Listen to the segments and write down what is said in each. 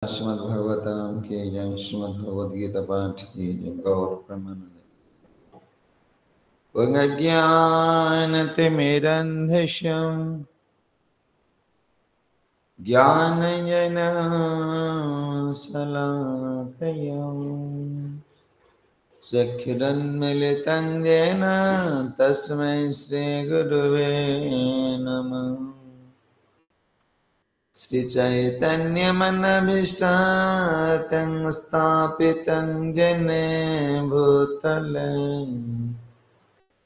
श्रीमद्भगवतां की जय। श्रीमद्भगवद्गीता पाठ की जय। गौर प्रेमानंद। ज्ञानतिमिरन्धश्यं ज्ञानञ्जनशलाकया चक्षुरुन्मीलितं येन तस्मै श्रीगुरुवे नमः। श्रीचैतन्यमनभीष्टातं स्थापितं येन भूतले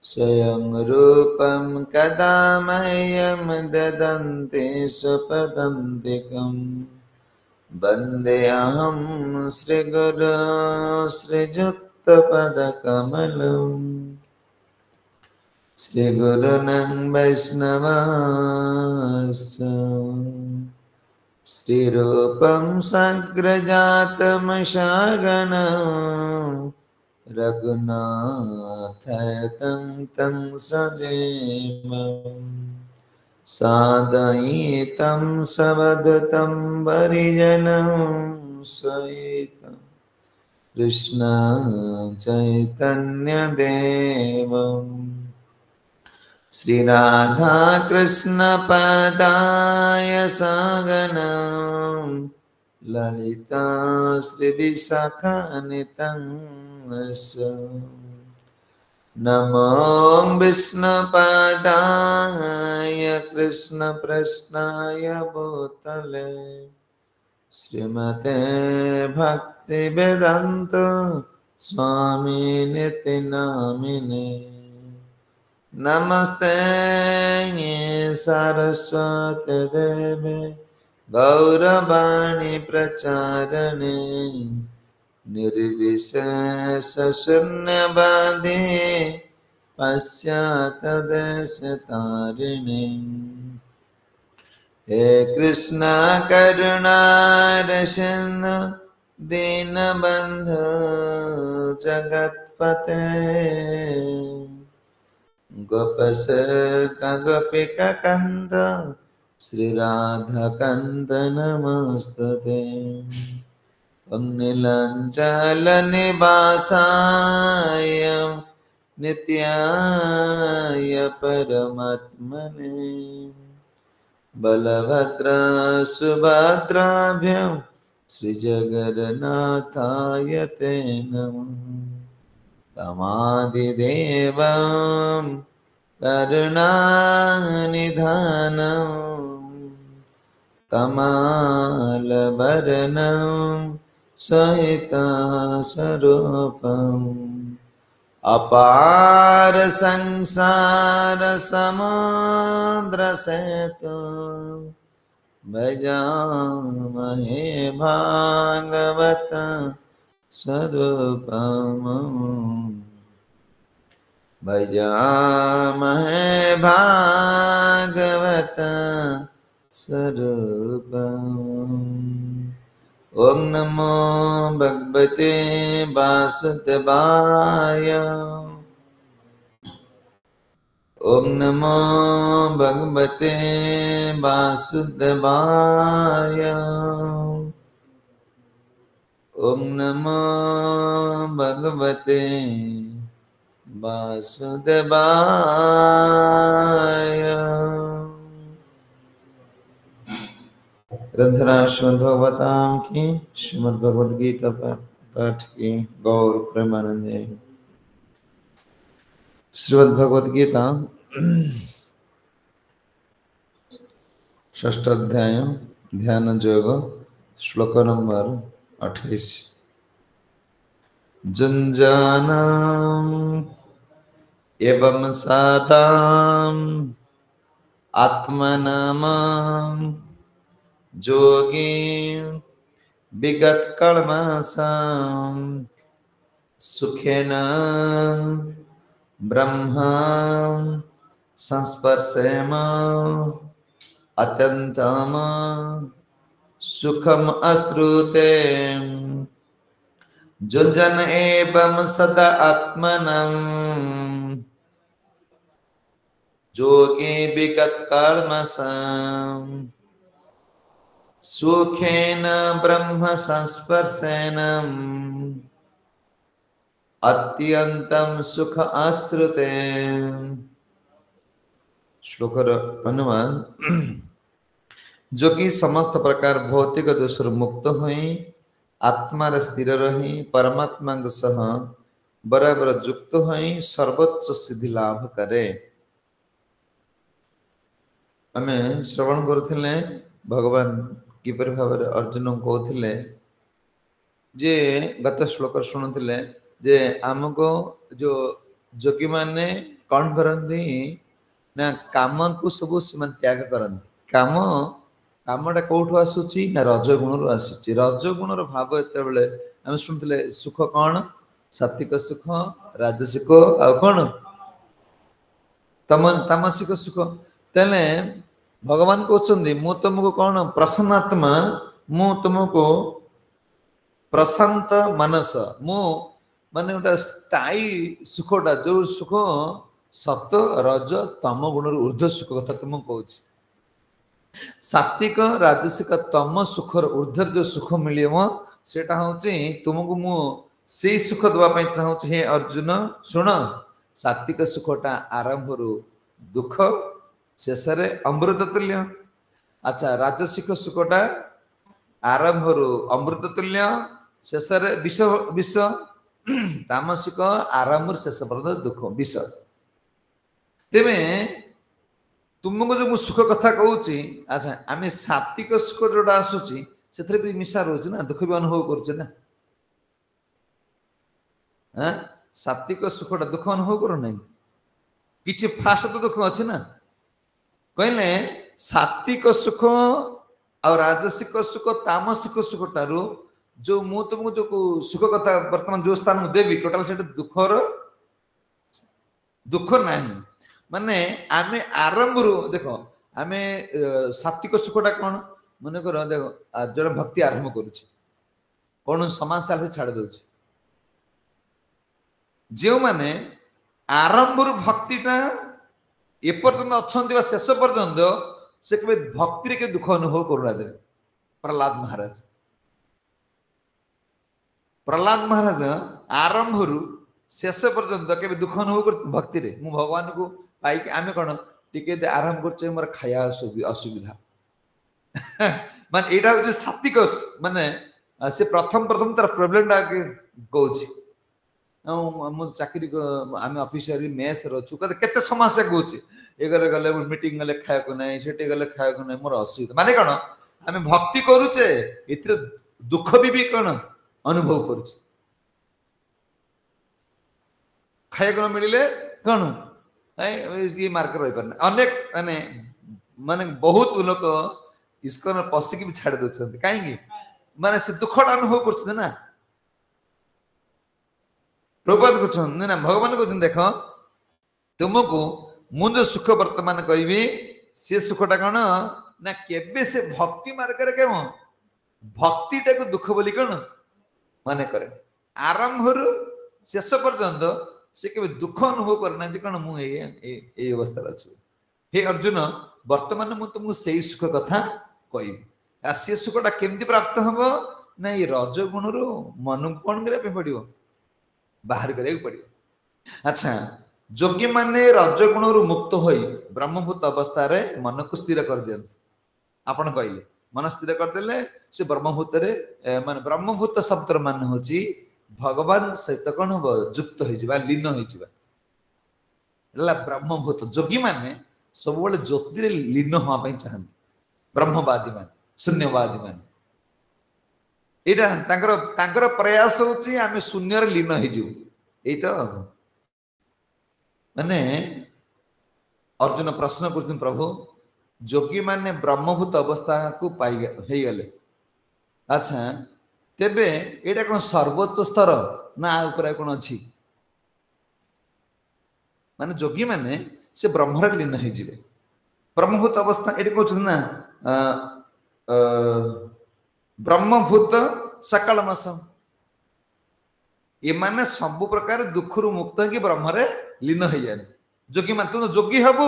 स्वयं रूपं कदा मह्यं ददन्ति स्वपदान्तिकं वन्देऽहं श्रीगुरो श्रीयुक्तपदकमलम् श्रीगुरून् वैष्णवांश्च श्रीरूपं साग्रजातं सागणं रघुनाथं तं सजीवं साद्वैतं सवधूतं परिजनं सहितं कृष्ण चैतन्यदेवम् श्रीराधा कृष्ण पदाय सागणं ललिता श्रीविशाखान्वितं नमो विष्णुपदाय कृष्णप्रश्नाय भूतले श्रीमते भक्तिवेदान्त स्वामिनिति नामिने। नमस्ते सरस्वती देवे गौरवाणी प्रचारणे निर्विशेषशून्यवादी पाश्चात्यदेशतारिणे। हे कृष्ण करुणा सिन्धु दीनबन्धु जगत्पते गोपसेवक गोपिकान्त श्रीराधाकान्त नमस्तुते। नीलाञ्चलनिवासाय नित्याय परमात्मने बलभद्र सुभद्राभ्यां श्रीजगन्नाथाय ते नमः। तमादिदेवं करुणानिधानं कमलबरनं सहितास्वरूपम् अपार संसार समुद्रसेतु भजामहे भागवतं स्वरूपम् भजामहे भागवतं स्वरूपम्। ओम नमो भगवते वासुदेवाय। ओम नमो भगवते वासुदेवाय। ओम नमो भगवते वासुदेवाय। ग्रंथना श्रीमद्भगवतां की श्रीमद्भगवद्गीता पाठ की गौर प्रेमानंदे। श्रीमद्भगवद्गीता षष्ठ अध्याय ध्यान योग श्लोक नंबर 28। जुञ्जानाम् एवं साताम् आत्मनामाम् जोगी विगत कर्मसां सुखेन ब्रह्मा संस्पर्शेम अत्यंतम सुखम अश्रुते। जुञ्जन एवं सदा आत्मनं जोगी विगत कर्मसां सुखेन ब्रह्म संस्पर्शेन अत्यंतम सुख आश्रुते। श्लोकर अनुमान जो कि समस्त प्रकार भौतिक दोषर मुक्त हुई आत्मार स्थिर रही परमात्मा सह बराबर युक्त हुई सर्वोच्च सिद्धि लाभ करे। आमे श्रवण करुथिले भगवान किपर भाव अर्जुन कहते जे गत श्लोक शुणुले जे आमको जो जोगी माने कौन करती ना काम को सब से त्याग करती। काम कामटा कौटू आसूची ना रजगुण रु आसूची। रजगुण भाव एत आम शुणुले सुख कौन सात्विक सुख राजसिक आ कौन तामसिक सुख। तेने भगवान कहते मु तुमको कौन प्रसन्नात्मा मु तुमको प्रशांत मानस मु माने गोटा स्थायी सुखटा जो सुख सत्व रज तम गुण ऊर्ध्व सुख कथा तुमको कहूँ। सात्विक राजसिक तम सुखर ऊर्ध्व जो सुख मिले सेटा हूँ तुमको मु से सुख दवाई चाहूँ। हे अर्जुन शुण सात्विक सुखटा आरंभ दुख शेष अमृत तुल्य। अच्छा राजसिक सुखटा आरंभ अमृत तुल्य शेष विष विष। तामसिक आरंभ शेष पर्यंत दुख विष। तेमे तुमको जो सुख कथा कहूँ अच्छा आम सात्विक सुख जोटा आसूची से भी मिशा रोचे ना दुख भी अनुभव करुचे ना। सात्विक सुखटा दुख अनुभव करू ना कि फास्ट तो दुख अच्छे ना कहले सात्विक सुख और राजसिक सुख तामसिक सुख टारू जो मु तुमको जो सुख कथा वर्तमान जो स्थान देवी टोटाल से दुख नहीं माने आमे आरंभ देख आमे सात्विक सुखटा कौन मन कर देख जो भक्ति आरंभ करुच्ची कौन समाज साल छाड़ दे जो माने आरंभ भक्तिटा एपर्यंत अच्छा शेष पर्यंत से कभी भक्ति के दुख अनुभव करूना दे। प्रहलाद महाराज आरंभ शेष पर्यंत के दुख अनुभव कर भक्ति रे मु भगवान को पाई आम कौन टिके आरंभ कर मोर खाया असुविधा मान यहाँ हूँ सात्विक माने से प्रथम प्रथम तार प्रोब्लेम कौच मु चाकरी आम ऑफिसर मेस रचु केते समस्या कौच ये गले मीटिंग गले खाया ना से गले खाया ना मोर असुविधा माने कौन आम भक्ति करुचे ए दुख भी कौन अनुभव करुचे खाया मिले कौन ये मार्क रही पारे अनेक माने माने बहुत लोग इसको पशिक भी छाड़ दे कहीं माने से दुखटा अनुभव कर ना प्रभुपाद कहते ना भगवान कहते देख तुमको मु जो सुख वर्तमान कहि सी सुखटा कौन ना केबे से भक्ति मार्ग केम भक्तिटा को दुख बोली कौन माने करे आरंभ शेष पर्यंत से के दुख अनुभव करना कौन मुझे अवस्था अच्छे। हे अर्जुन वर्तमान मुझे तुमको से सुख कथा कहि सी सुखटा केमती प्राप्त हम ना ये रजगुण रू मन को कौन करने पड़ो बाहर करा पड़ो। अच्छा योगी माने रजगुण रू मुक्त हो ब्रह्मभूत अवस्था रे मन को स्थिर कर दियंत आपण कहले मन स्थिर करदेले से ब्रह्मभूत मान ब्रह्मभूत शब्द मान हूँ भगवान सहित कौन हम युक्त हो लीन हो ब्रह्मभूत योगी माने सब ज्योति लीन हाँपाई चाहती ब्रह्मवादी मान शून्यवादी मान यहाँ प्रयास होची आम शून्य लीन हो तो माने अर्जुन प्रश्न कर प्रभु योगी माने ब्रह्मभूत अवस्था को पाई गले अच्छा तेबे एटा कौन सर्वोच्च स्तर ना ऊपर कौन अच्छी माने योगी माने से ब्रह्मर लीन हो ब्रह्मभूत अवस्था ये कहते ना ब्रह्मभूत सकाल मास ये माने सब प्रकार दुख रु मुक्त कि ब्रह्मरे लीन हो जाए योगी मान तुम योगी हबु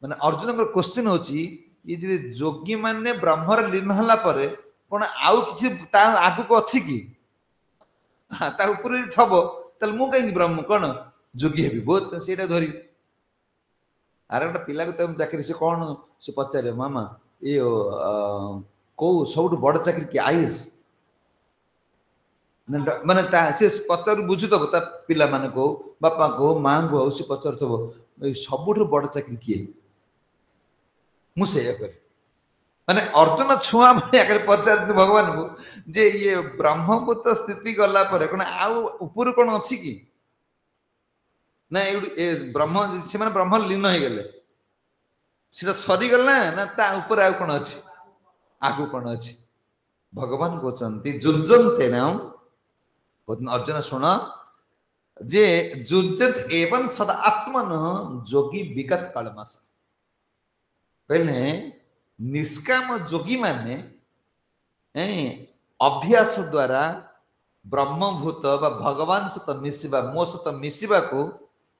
माने अर्जुन क्वेश्चन होची ये जे जोगी माने ब्रह्मर लीन हला परे कोन आउ किछि ता आगु को अछि कि ता ऊपर थबो तल मु कहि ब्रह्म कोन जोगी हेबी बहुत सेटा धरि आरे गोटे पिला को तुम चाकरी से कौन से पचारे मामा ये को सब बड़ चाकरी कि आईएस माने से पचार बुझुथब ता पिला माने को बापा को मां को से पचारथब सबुठ बड़ चाकरी किए मुझे कर माने अर्जुन छुआ माने आगे पचार भगवान को जे ये ब्रह्मपुत्र स्थिति गला पर कोन आउ ऊपर कोन अछि कि ना ए ब्रह्म से माने ब्रह्म लीन हो गले सेटा सरी गल ना ता ऊपर आउ कोन अछि आगु कोन अछि भगवान कहते जुंजनते नाम अर्जुन सुन जे जुंजत एवं सदा आत्मन जोगी विगत कलमस कहले निष्काम जोगी माने अभ्यास द्वारा ब्रह्मभूत बा भगवान सहित मिसिबा मो सहित मिसिबा को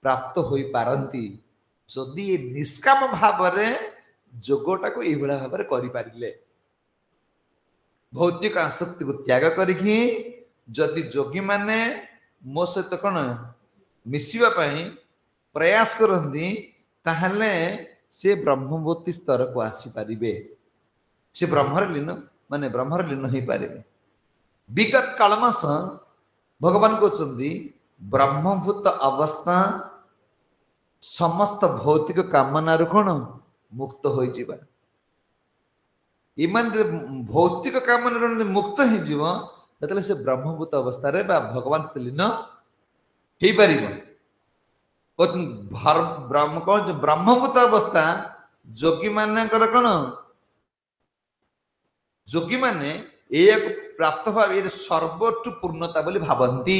प्राप्त होई पारंती जदि निष्काम भाव रे जोगटा को एभला भाव रे करि पारिले भौतिक आसक्ति को त्याग करिकि जदि जोगी माने मो सहित कोन मिसिबा पई प्रयास करंती ताहले से ब्रह्मभूति स्तर को आसी पारिबे से ब्रह्मर लीन माने ब्रह्मर लीन होई पारिबे विगत कालमास भगवान कहते ब्रह्मभूत अवस्था समस्त भौतिक कामना कौन मुक्त हो भौतिक कामना मुक्त हो से ब्रह्मभूत अवस्था रे बा भगवान लीन हो पार ब्रह्म कौन ब्रह्मभूत अवस्था जोगी मानकर कौन जोगी माने एक प्राप्त भाव ये सर्वोच्च पूर्णता बोली भावंती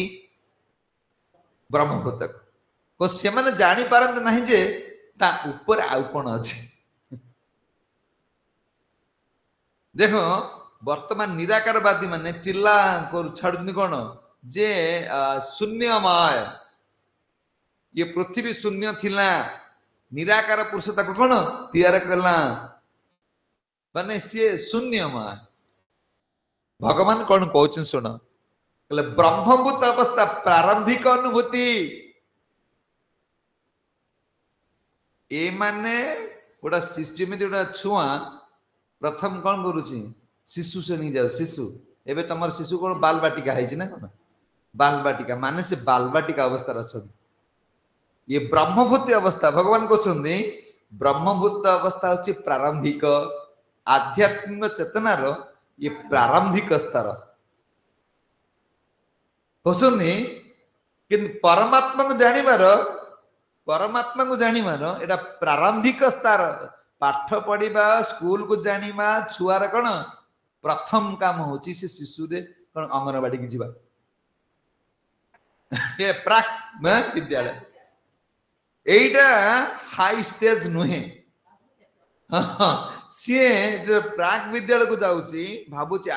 ब्रह्मभूत को से माने जानी पारंत नहीं जे ता ऊपर आउ कोन अछि देखो वर्तमान निराकारवादी माने चिल्ला को छाडुनी कोन जे शून्यमय ये पृथ्वी शून्य थिला निराकार पुरुष ताको कोन तैयार करला माने से शून्यमय भगवान कौन कहते शुण कहले ब्रह्मभूत अवस्था प्रारंभिक अनुभूति ए माने गोटा शिशु में गोटा छुआ प्रथम कौन करुची शिशु से नहीं जाओ शिशु एबे तमर शिशु कौन बाल बाटिका है ना कौन बाल बाटिका माने से बाल बाटिका अवस्था अच्छा ये ब्रह्मभूत अवस्था भगवान कहते ब्रह्मभूत अवस्था हूँ प्रारंभिक आध्यात्मिक चेतनार ये प्रारंभिक स्तर कहते कि परमात्मा को जानिबार एटा प्रारंभिक स्तर पाठ पढ़ा स्कूल को जानिबा छुआर कौन प्रथम काम होची से शिशु रे कौन अंगनवाड़ी की जीवा ये प्राक विद्यालय एटा हाई स्टेज नुहे सी प्राक विद्यालय को जाऊँगी भावुची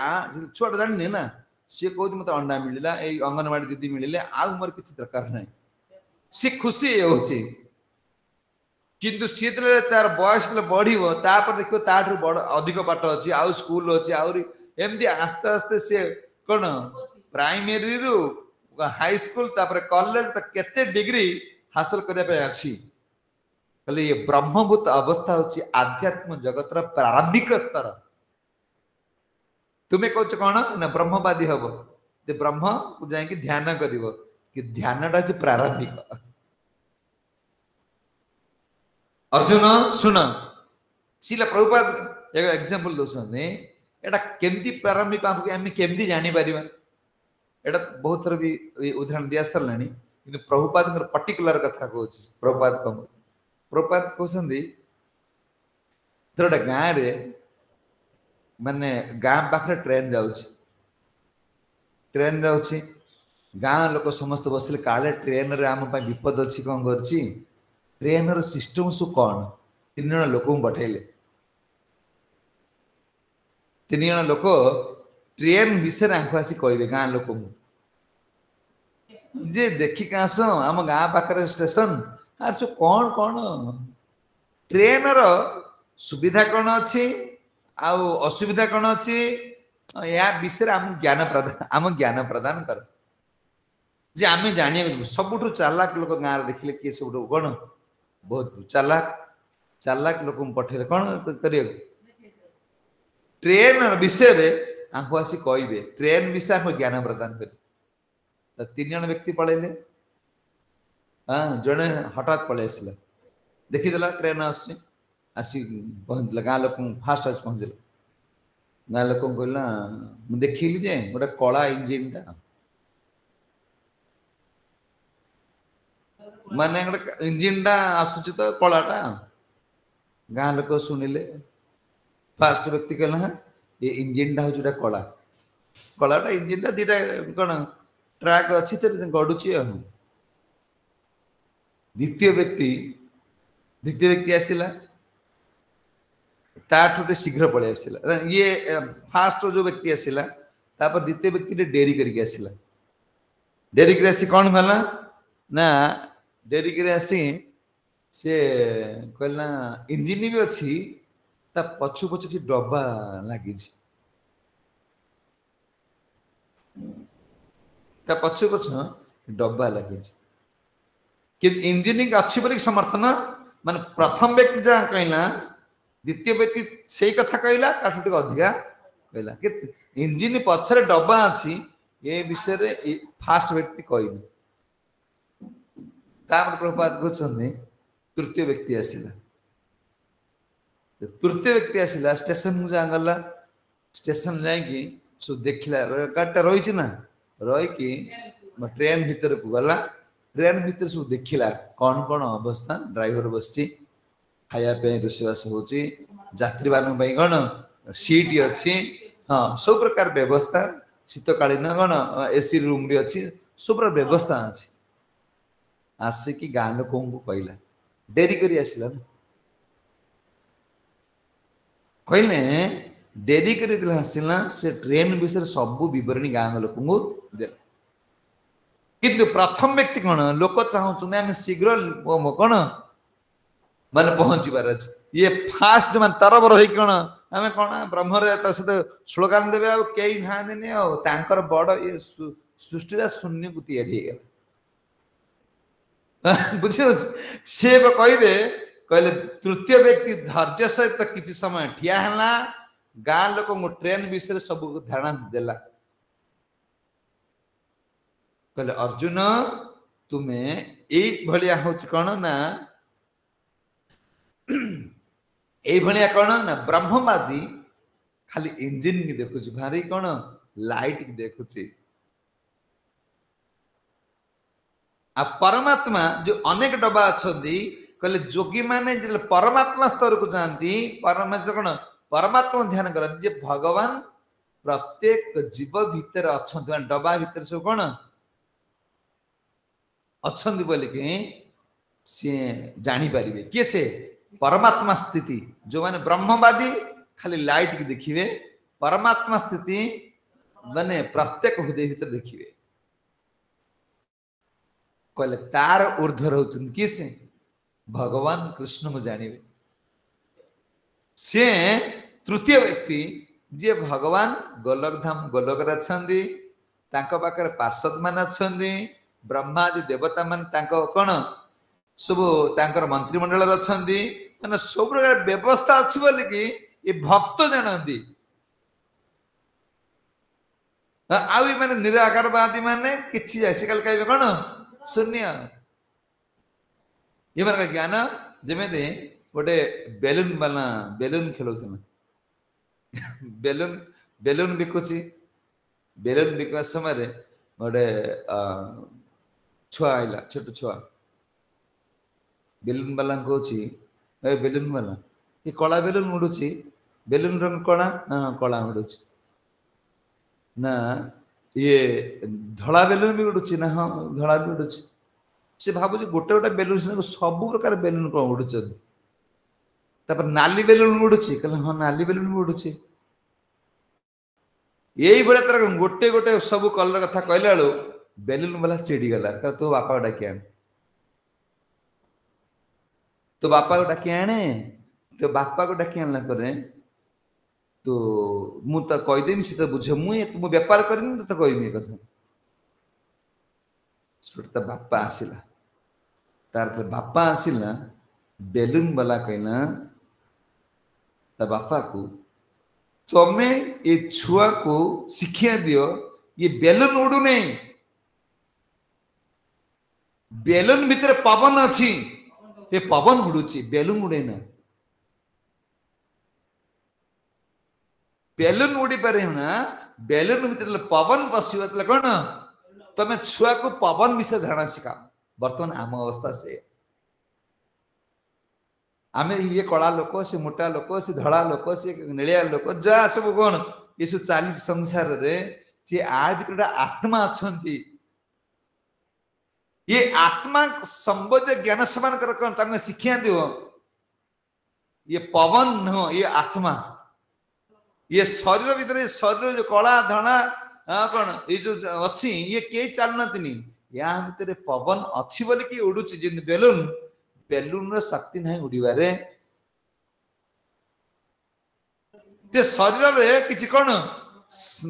छुआ जानी ना सी कह मत अंडा मिलला ये अंगनवाड़ी दीदी मिले आ मोर किसी दरकार ना सी खुशी होची किंतु सी तार बयस बढ़ो देखो ताठू बड़ अधिक पाठ अच्छी आउ स्कूल अच्छी आहरी एमती आस्ते आस्ते सी कौन प्राइमरी रु हाई स्कूल कॉलेज केते डिग्री हासिल करने अच्छी कहले ये ब्रह्मभूत अवस्था होची आध्यात्म जगतर प्रारंभिक स्तर तुम्हें कौच कौन ना ब्रह्मवादी हम ते ब्रह्म को जाकि ध्यान करिवो कि ध्यानटा होची प्रारंभिक अर्जुन सुन शिला प्रभुपाद एक एग्जांपल दोसने एटा केमती प्रारंभिक आम केमती जानी परिबा एटा बहुत थर भी उदाहरण दिया सरलानी किंतु प्रभुपाद पर्टिकुलर कथा कहूँ प्रभुपाद कहते गोटे गाँव रे माने गाँ पाखे ट्रेन जाऊँगी गाँ लोक समस्त बसिले काले ट्रेन रे आम विपद अच्छी कौन कर ट्रेन रो सिस्टम सब कौन 3 जन लोक पठेले 3 जन लोक ट्रेन विषय आंखु आसी कहे गाँ लोक जे देखिक आस आम गाँ पाखे स्टेशन आर कौन कौन ट्रेन रो सुविधा कौन अच्छी आउ असुविधा कौन अच्छी या विषय आम ज्ञान प्रदान कर जे आम जाना सबुठ चालाक लोक गाँव देखिले किए सब कौन बहुत चालाक चालाक लोक पठेले कौन कर ट्रेन विषय आंको आसी कहे ट्रेन विषय आम ज्ञान प्रदान कर 3 जन व्यक्ति पलैले हाँ जड़े हठात पलि आसला देखीदेला ट्रेन आसी पहुँचला गाँ लोक फास्ट आसी पहुँचला गाँ लोक कहला मुझे देखिली जे गोटे कला इंजिन टा माने गोटे इंजिन टा आसुची तो कलाटा गाँ लोक शुणिले फास्ट व्यक्ति कहला हाँ ये इंजिन टा हूँ कला कलाटा इंजिन टा दीटा कौन ट्रैक अच्छी तो गड़ुची द्वितीय व्यक्ति आसला ताठुटे शीघ्र पलि आसला ये फास्ट जो व्यक्ति आसला तापर द्वितीय व्यक्ति डेरी करके आसला डेरी कर आसी कौन कला ना डेरी कर आसी से कहला इंजिन भी अच्छी ता पछु पछु कि डब्बा लगी ता पछु पछु डब्बा लगी कि इंजिन अच्छी बोली समर्थन मान प्रथम व्यक्ति जहाँ कहला द्वितीय व्यक्ति से कथा कहला अधिका कहला कि इंजिन पछरे डब्बा अच्छी ये विषय रे फास्ट व्यक्ति कहनी प्रभुपाद कहते तृतीय व्यक्ति आसला तृतीय व्यक्ति आसला स्टेशन जहाँ गला स्टेशन जाकि सब देखला गाड़ीटा रही ना रहीकि ट्रेन भीतर को गला ट्रेन भीतर सब देखला कौन कौन अवस्था ड्राइवर बस खायापी रोषेबास होत्री मान कौन सीट अच्छी हाँ सब प्रकार व्यवस्था शीतकालीन कौन एसी रूम भी अच्छी सब प्रकार व्यवस्था अच्छी आसिकी गाँ लोक कहला डेरी कर आसला कहले डेरी कर आसला से ट्रेन विषय सब बरणी गाँ लोक देला किंतु प्रथम व्यक्ति कौन लोक चाहते आम शीघ्र कौन माने पहुंचबार अच्छे ये फास्ट मान तरबर हो कौन आम कौन ब्रह्मर सहित स्लोगान देवे आई ना आर बड़ ये सृष्टिरा शून्य को या बुझे सी कहे कहले तृतीय व्यक्ति धैर्य सहित किसी समय ठिया है गाँ लोक ट्रेन विषय सब ध्यान देला कहले अर्जुन तुम्हें यही हूँ कौन ना ये कौन ना ब्रह्मवादी खाली इंजिन की देखुच भारी कौन लाइट की देखुची आ परमात्मा जो अनेक डब्बा अच्छा कहले जोगी माने परमात्मा स्तर को जाती परमात्मा कौन परमात्मा ध्यान करते भगवान प्रत्येक जीव भितर अच्छा डब्बा भितर सब कौन अच्छा बोलिकी सी जापर किए से परमात्मा स्थिति जो माने ब्रह्मवादी खाली लाइट की देखिए परमात्मा स्थिति माने प्रत्येक हृदय भीतर देखिए कहले तार ऊर्ध्वर होचन किए से भगवान कृष्ण को जानिबे से तृतीय व्यक्ति जे भगवान गोलकधाम गोलक अच्छी पाखे पार्षद मान अच्छा ब्रह्मादि देवता मान कौन सब मंत्रिमंडल अच्छा मैंने सब प्रकार व्यवस्था अच्छी बोलिकी ये भक्त जानती आई मैंने निराकारवादी माने किसी आजिकल कहे कौन शून्य ये मान ज्ञान जमी गोटे बेलून बाला बेलून खेल बेलून बेलून बिकुची बेलून बिकवा समय गोटे छुआ आईला छोट छुआ बेलून बाला कहे बेलून बाला ये कला बेलून उड़ुची बेलून रंग कला हाँ कला उड़ुची ना ये धड़ा बेलून भी उड़ुची ना हाँ धड़ा भी उड़ुची से भावुँ गोटे गोटे बेलून सब प्रकार बेलून कौन उड़ुच नाली बेलून उड़ुची कहले हाँ नाली बेलून भी उड़ुची यही भाई तरह गोटे गोटे सब कलर कथा कहला बेलू बेलून वाला चिड़ी गला तो बापा को डाकी आने तो बापा को डाकी आने तो बापा को डाकी आनला करे तो मु तो कहीदेमी सी तो बुझे मुझे बेपार करनी तो कहमी कथा तो बापा आसला तार बापा आसला बेलून वाला कहना ता बापा को तमे ये छुआ को शिक्षा दियो ये बेलून उड़ू नहीं बेलून भीतर पवन अच्छी ये पवन उड़ुची बेलून उड़े ना बेलून उड़ी पारे ना बेलून भीतर पवन पशिव कौन तमे छुआ को पवन विषय धारणा शिखा बर्तमान आम अवस्था से आमे ये कड़ा लोक से मोटा लोक से धड़ा लोक से नीलिया लोक जहाँ सब कौन ये सब चली संसार रे जे आ भीतर आत्मा अच्छी ये आत्मा संबंध ज्ञान समान कर कौन तंग शिक्षा दियो ये पवन नो ये आत्मा ये शरीर भीतर शरीर जो कला धणा कौन ये जो अच्छी ये कई चलनी या भीतर पवन अच्छी बोली कि उड़ुची जिन बेलून बेलून शक्ति नहीं उड़ीबारे ते शरीर रे किछि कोन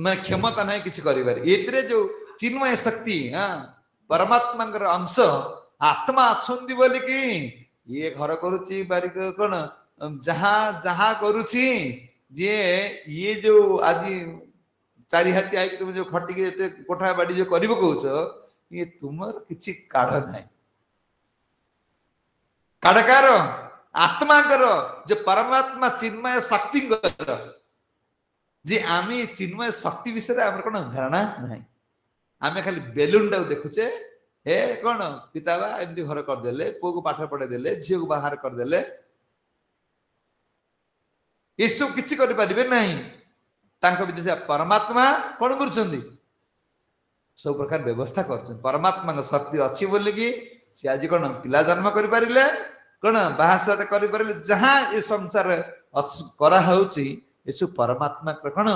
मैं क्षमता नहीं किछि करिबारे एतरे जो चिन्मय शक्ति परमात्मा अंश आत्मा अछंदी बोली कि ये घर करूची बारिक कोन जहां जहां करूची जे ये जो आज चारि हाथी आई तुम जो खटी के कोठा बाड़ी जो करिबो कहउछ ये तुमर किछि काढ नाही काढकार आत्मा कर जो परमात्मा चिन्मय शक्ति कर जे आमी चिन्मय शक्ति विषय आम कोन धारणा नाही आमे खाली बेलून टा देखुचे ए कोन पिताबा एमती घर कर देले पो को पाठ पढ़े देले झियो को बाहर कर देले ये सब किछि कर परिबे नाही तांको विद्या परमात्मा कोन करछंदी सब प्रकार व्यवस्था करछन परमात्मा का शक्ति अछि बोली कि से आज कोन पिला जन्म करि परिले कोन बाहासात करि परिले जहां ये संसार करा होउची ये सब परमात्मा का कोन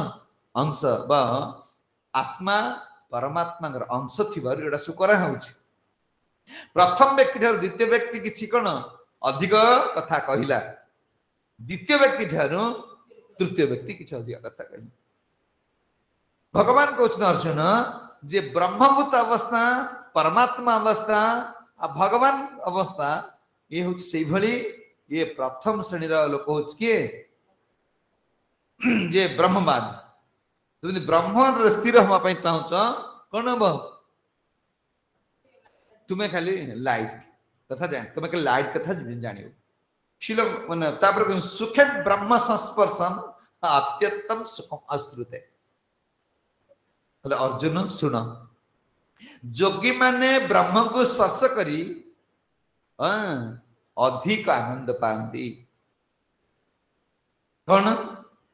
अंश बा आत्मा परमात्मा अंश थिबार एडा सु करा होउची प्रथम व्यक्ति ठार द्वितीय व्यक्ति किछि कोन अधिक कथा कहिला द्वितीय व्यक्ति ठार तृतीय व्यक्ति किछि अधिक कथा कहिला भगवान कहउछन अर्जुन जे ब्रह्मभूत अवस्था परमात्मा अवस्था आ भगवान अवस्था ये होउछ सेई भली ये प्रथम श्रेणी रा लोक होउछ के जे ब्रह्मवाद तुम ब्रह्म स्थिर हवा पाई चाहूच कौन हम तुम्हें खाली लाइट कथा जान तुम्हें खाली लाइट कथा जानियो शिल माने तापर सुख ब्रह्म संस्पर्शन अत्यंतम सुखम अश्रुते अर्जुन सुन जोगी माने ब्रह्म को स्पर्श करी अधिक आनंद पाती कौन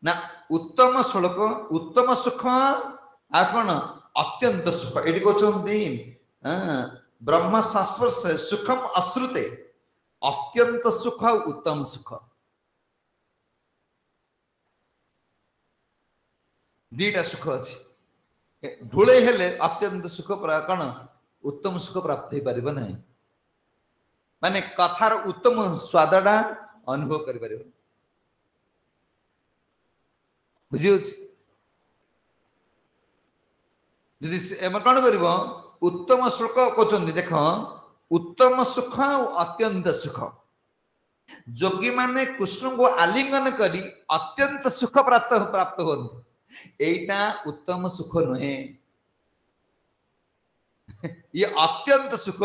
ना उत्तम श्लोक उत्तम सुख आ कौन अत्यंत सुख ये कहते ब्रह्म संस्पर्श सुखम अश्रुते अत्यंत सुख उत्तम सुख दीटा सुख अच्छी ढूले हेले अत्यंत सुख कौन उत्तम सुख प्राप्त हो पार ना माने कथार उत्तम स्वादटा अनुभव कर बुझी कौन कर उत्तम सुख कहते देख उत्तम सुख अत्यंत सुख जोगी माने कृष्ण को आलिंगन करी अत्यंत सुख प्राप्त हो एटा उत्तम सुख नुहे ये अत्यंत सुख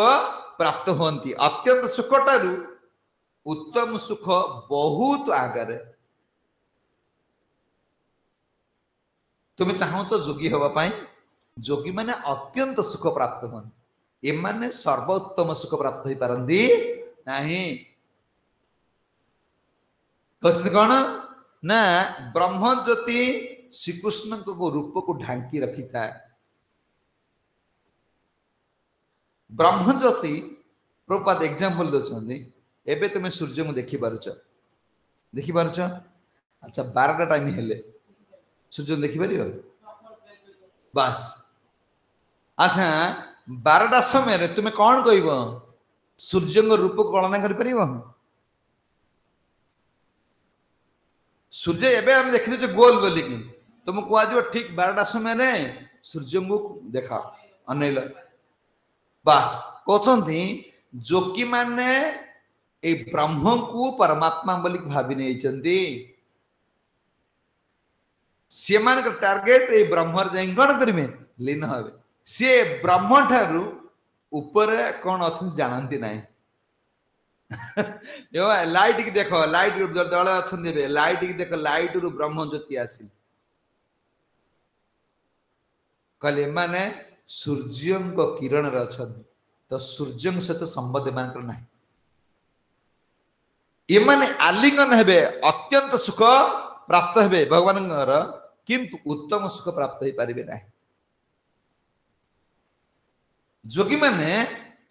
प्राप्त होती अत्यंत सुख टारू उत्तम सुख बहुत आगे तुम्हें चाहूच जोगी हवापाई जोगी माने अत्यंत सुख प्राप्त हन एमाने सर्वोत्तम सुख प्राप्त हो पारंदी नहीं कहते कौन ना ब्रह्म ज्योति श्रीकृष्ण को रूप को ढांकी रखी था ब्रह्म ज्योति प्रपात एग्जांपल दौरान एबे तुम्हें सूर्य को देखी पारुच अच्छा 12टा टाइम हेले सूर्य देखी पार बास अच्छा 12टा समय तुम्हें कौन कह सूर्य रूप को कलना कर सूर्य एवं आम देखी गोल गोलिकी तुम कह ठीक 12टा समय सूर्य को देखा अनैल बास कहते जोगी माने ए ब्रह्म को परमात्मा बोली भावी नहीं सी मान टार्गेट ए ब्रह्म जाए कौन करेंगे लीन हे सी ब्रह्म ठारू ऊपर कौन अच्छे जानती ना लाइट की देख लाइट दल अच्छे लाइट की देख लाइट रु ब्रह्म ज्योति आस कहले माने सूर्य किरण अच्छा तो सूर्य सहित संबंध मान ना ये माने आलिंगन हेबे अत्यंत सुख प्राप्त हेबे भगवान किंतु उत्तम सुख प्राप्त हो पारे ना जोगी माने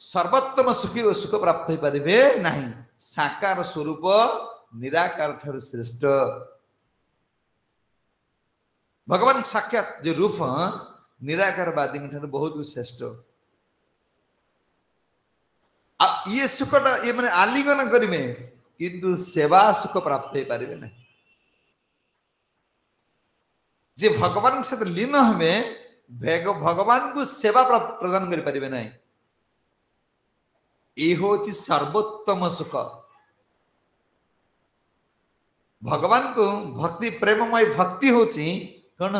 सर्वोत्तम सुखी सुख प्राप्त हो पारे ना साकार स्वरूप निराकार ठार श्रेष्ठ भगवान साक्षात जो रूप निराकारवादी ठार बहुत श्रेष्ठ ये सुखटा ये माने आलिंगन करेंगे किंतु सेवा सुख प्राप्त हो पारे ना जे भगवान सहित लीन हमें भगवान को सेवा प्रदान कर पारे ना ये हूँ सर्वोत्तम सुख भगवान को भक्ति प्रेममय भक्ति हूँ कौन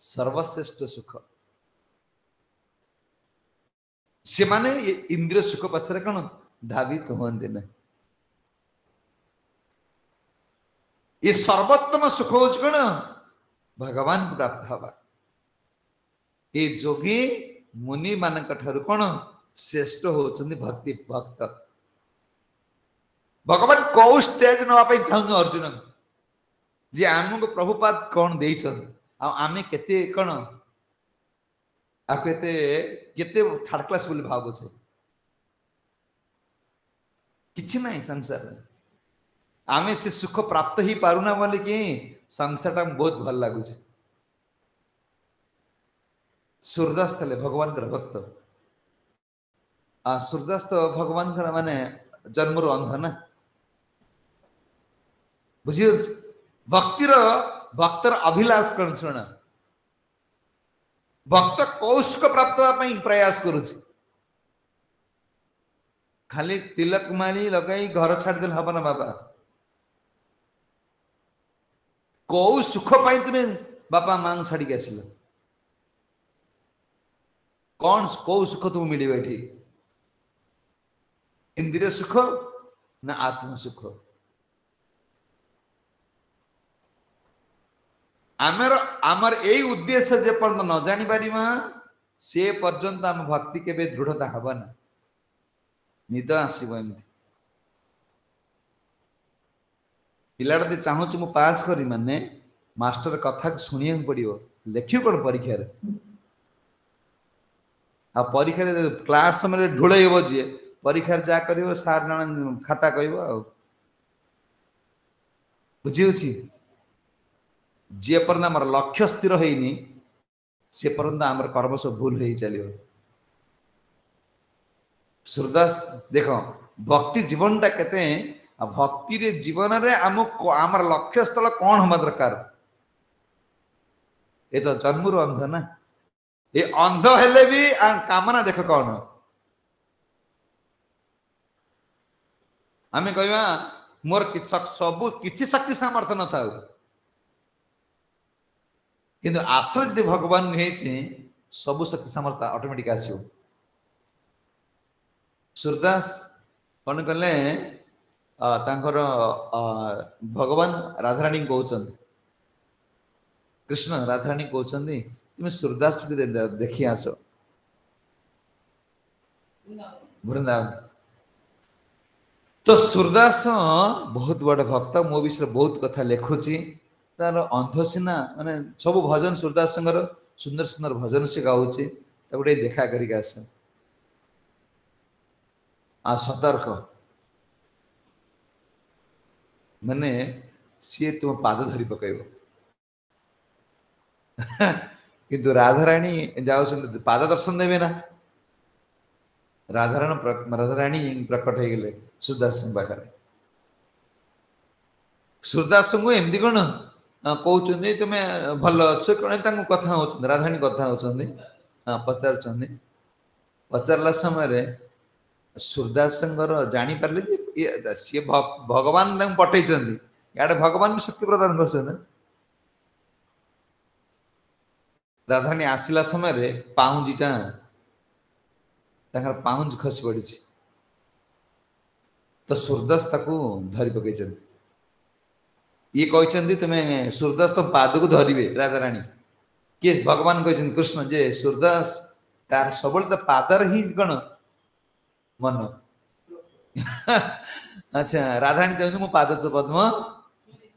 सर्वश्रेष्ठ सुख से माने इंद्रिय सुख पछरे कौन धावित होते ना ये सर्वोत्तम सुख हूँ कौन भगवान को प्राप्त हवा ये जोगी मुनि मान कौन श्रेष्ठ होती भक्ति भक्त भगवान कौ स्टेज नापी चाहूँ अर्जुन जी आमको प्रभुपाद कौन दे आम के कौन आपके थर्ड क्लास बोली भावुचे किछि नहीं संसार आमे से सुख प्राप्त ही पारुना बोले कि संसार टा बहुत भल लगुच सूरदास थे भगवान भक्त सूरदास तो भगवान माने जन्मर अंध ना बुझी भक्तिर भक्तर अभिलाष कर शुण भक्त कौ सुख प्राप्त होगापी प्रयास करुच खाली तिलक माली लगाई घर छाड़देल हम ना बाबा कौ सुख पाई तुम्हें बापा मां छाड़ी आसिल कौन कौ सुख तुम मिले ये इंद्रिय सुख ना आत्म सुख आमर यही उद्देश्य जे पर्यंत न जानी पारिमा से पर्यंत आम भक्ति केबे दृढ़ता हबना निद आसब एमती पिलाटी चाहूँ मु पास करी माने मास्टर कथा शुणा पड़ो लिख कौन परीक्षा आ परीक्षा क्लास समय ढोल जी परीक्षा जा कर सार जन खाता कह बुझी जे पर्यंत आम लक्ष्य स्थिर होनी से पर्यंत आम कर्म सब भूल हो चलो सूरदास देख भक्ति जीवनटा केते भक्ति रे जीवन रे आमर लक्ष्य स्थल कौन हम दरकार ये तो जन्मरू अंध ना ये अंध हेले भी कामना देख कौन आम कहवा मोर सबू किसी शक्ति सामर्थ्य न था किंतु आश्रय यदि भगवान सबू शक्ति सामर्थ्य ऑटोमेटिक आसो सूरदास कौन कले भगवान राधाराणी कहते कृष्ण राधाराणी कहते तुम सूरदास देखी आस वृंदावन तो सूरदास बहुत बड़ भक्त मो विषय बहुत कथा लिखुची तार अंध सीना माने सब भजन सूरदास सुंदर सुंदर भजन से गाँचे गोटे देखा कर सतर्क माने सी तुम पाद धरी पकड़ किंतु राधाराणी जाऊँ पाद दर्शन देवे ना राधाराणी प्रकट हो गले सूरदास पाखे सूरदास को एमती कौन कहते तुम भल अच्छ कौन कथा हो राधाणी कथा हो पचार पचारा समय सूरदास जापारे सी भगवान पठे इे भगवान भी शक्ति प्रदान कर राधाणी आसला समय पाउंजीटा पाउंज खसी पड़ी तो सूरदास धरी पकई ये कहते तुम्हें सूरदास तुम पाद को धरवे राधा राणी किए भगवान कहते कृष्ण जे सूरदास तार सब तो पादर ही कौन मन अच्छा राधाणी चाहते मो पाद पद्म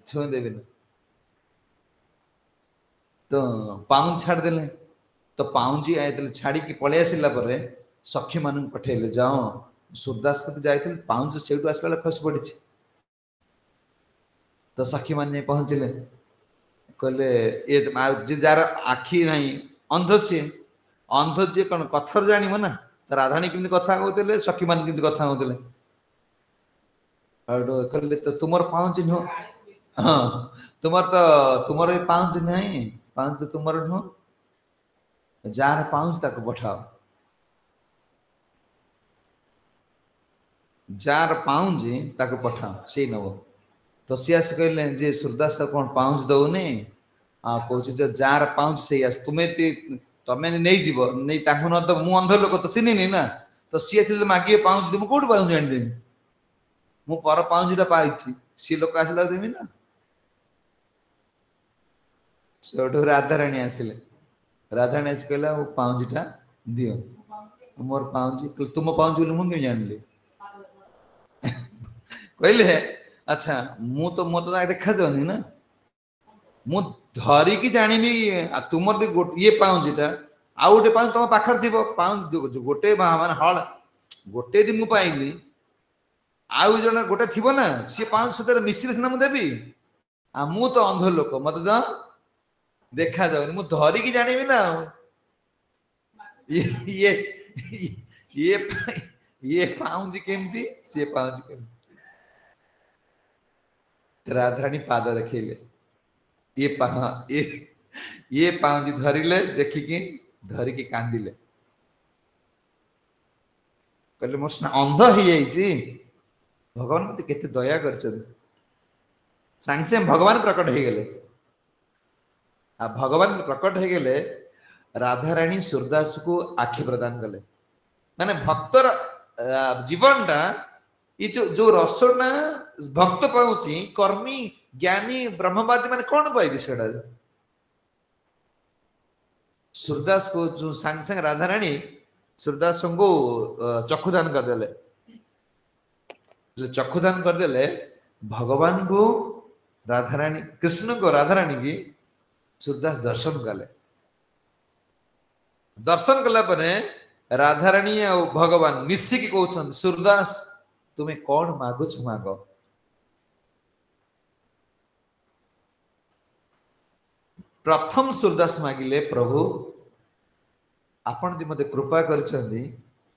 छुईदेवी तो पाउंज छाड़देले तो पाउंजी आए छाड़ी पलि आसला सखी मान पठेले जाओ सूरदास को जाते पाउंज से आसला खसी पड़ी तो सखी मान पहुँचले कहले ये जार आखि ना अंध सी अंध जी कौन कथर जान ना तो राधाणी केमती कथा कहते सखी मान केमती कथा कहते कहले तो तुम पाउंज नुह हाँ तुमर पाउंज नहीं पाउंज तो तुम नुह जार पाउंज ताको पठाओ जार पाउंज ताको पठाओ से नब तो सी आस कहले जे सूरदास कौन पाउंज दौने कह जार पाउंज से आस तुम्हें तमें नहीं जीव नहीं न तो मु अंध लोक तो चिन्हनी ना तो सी मागे पाउंज मुझे कौट पाउंज आनीदेवी मु पर पाउंजटा पाई सी लोक आसला देवी ना से राधाराणी आसिले राधाराणी आस कहला पाउंजटा दियो मोर पाउंज तुम पाउंज बोली मुझे जानी कहले अच्छा मु तो देखा जाऊनी ना मु धरिकी जानी तुम ये पाउंजटा आउ गोटे पाउंज तुम पाखर थी पाउंज गोटे मान हल गोटे दिन मुझे पाइली आउ जन गोटे थी ना सी पाउंज सहित मिश्री सीना मुझे देवी मु तो अंध लोक मत तो देखा जाऊनी मु धरिकी जानी ना ये ये ये पाउंज केमती सी पाउंज केमती राधाराणी पाद देखले ये पाउंज धरिले देखिकी धरिकी कांदिले कहले मो अंध हो भगवान मत केते दया कर सांगे भगवान प्रकट हो गले भगवान प्रकट हो गले राधाराणी सूरदास को आखि प्रदान कले माने भक्तर जीवनटा ये जो रसना भक्त पाऊँच कर्मी ज्ञानी ब्रह्मवादी माने कौन पाइबे से सूरदास को जो सांग सांग राधाराणी सूरदास को चक्षुदान करदेले चक्षुदान करदेले भगवान को राधाराणी कृष्ण को राधाराणी की सूरदास दर्शन कले दर्शन कला राधाराणी आ भगवान मिसिकी कहते सूरदास तुम्हें कौन मागुच माग प्रथम सूरदास मागिले प्रभु आपण मत कृपा कर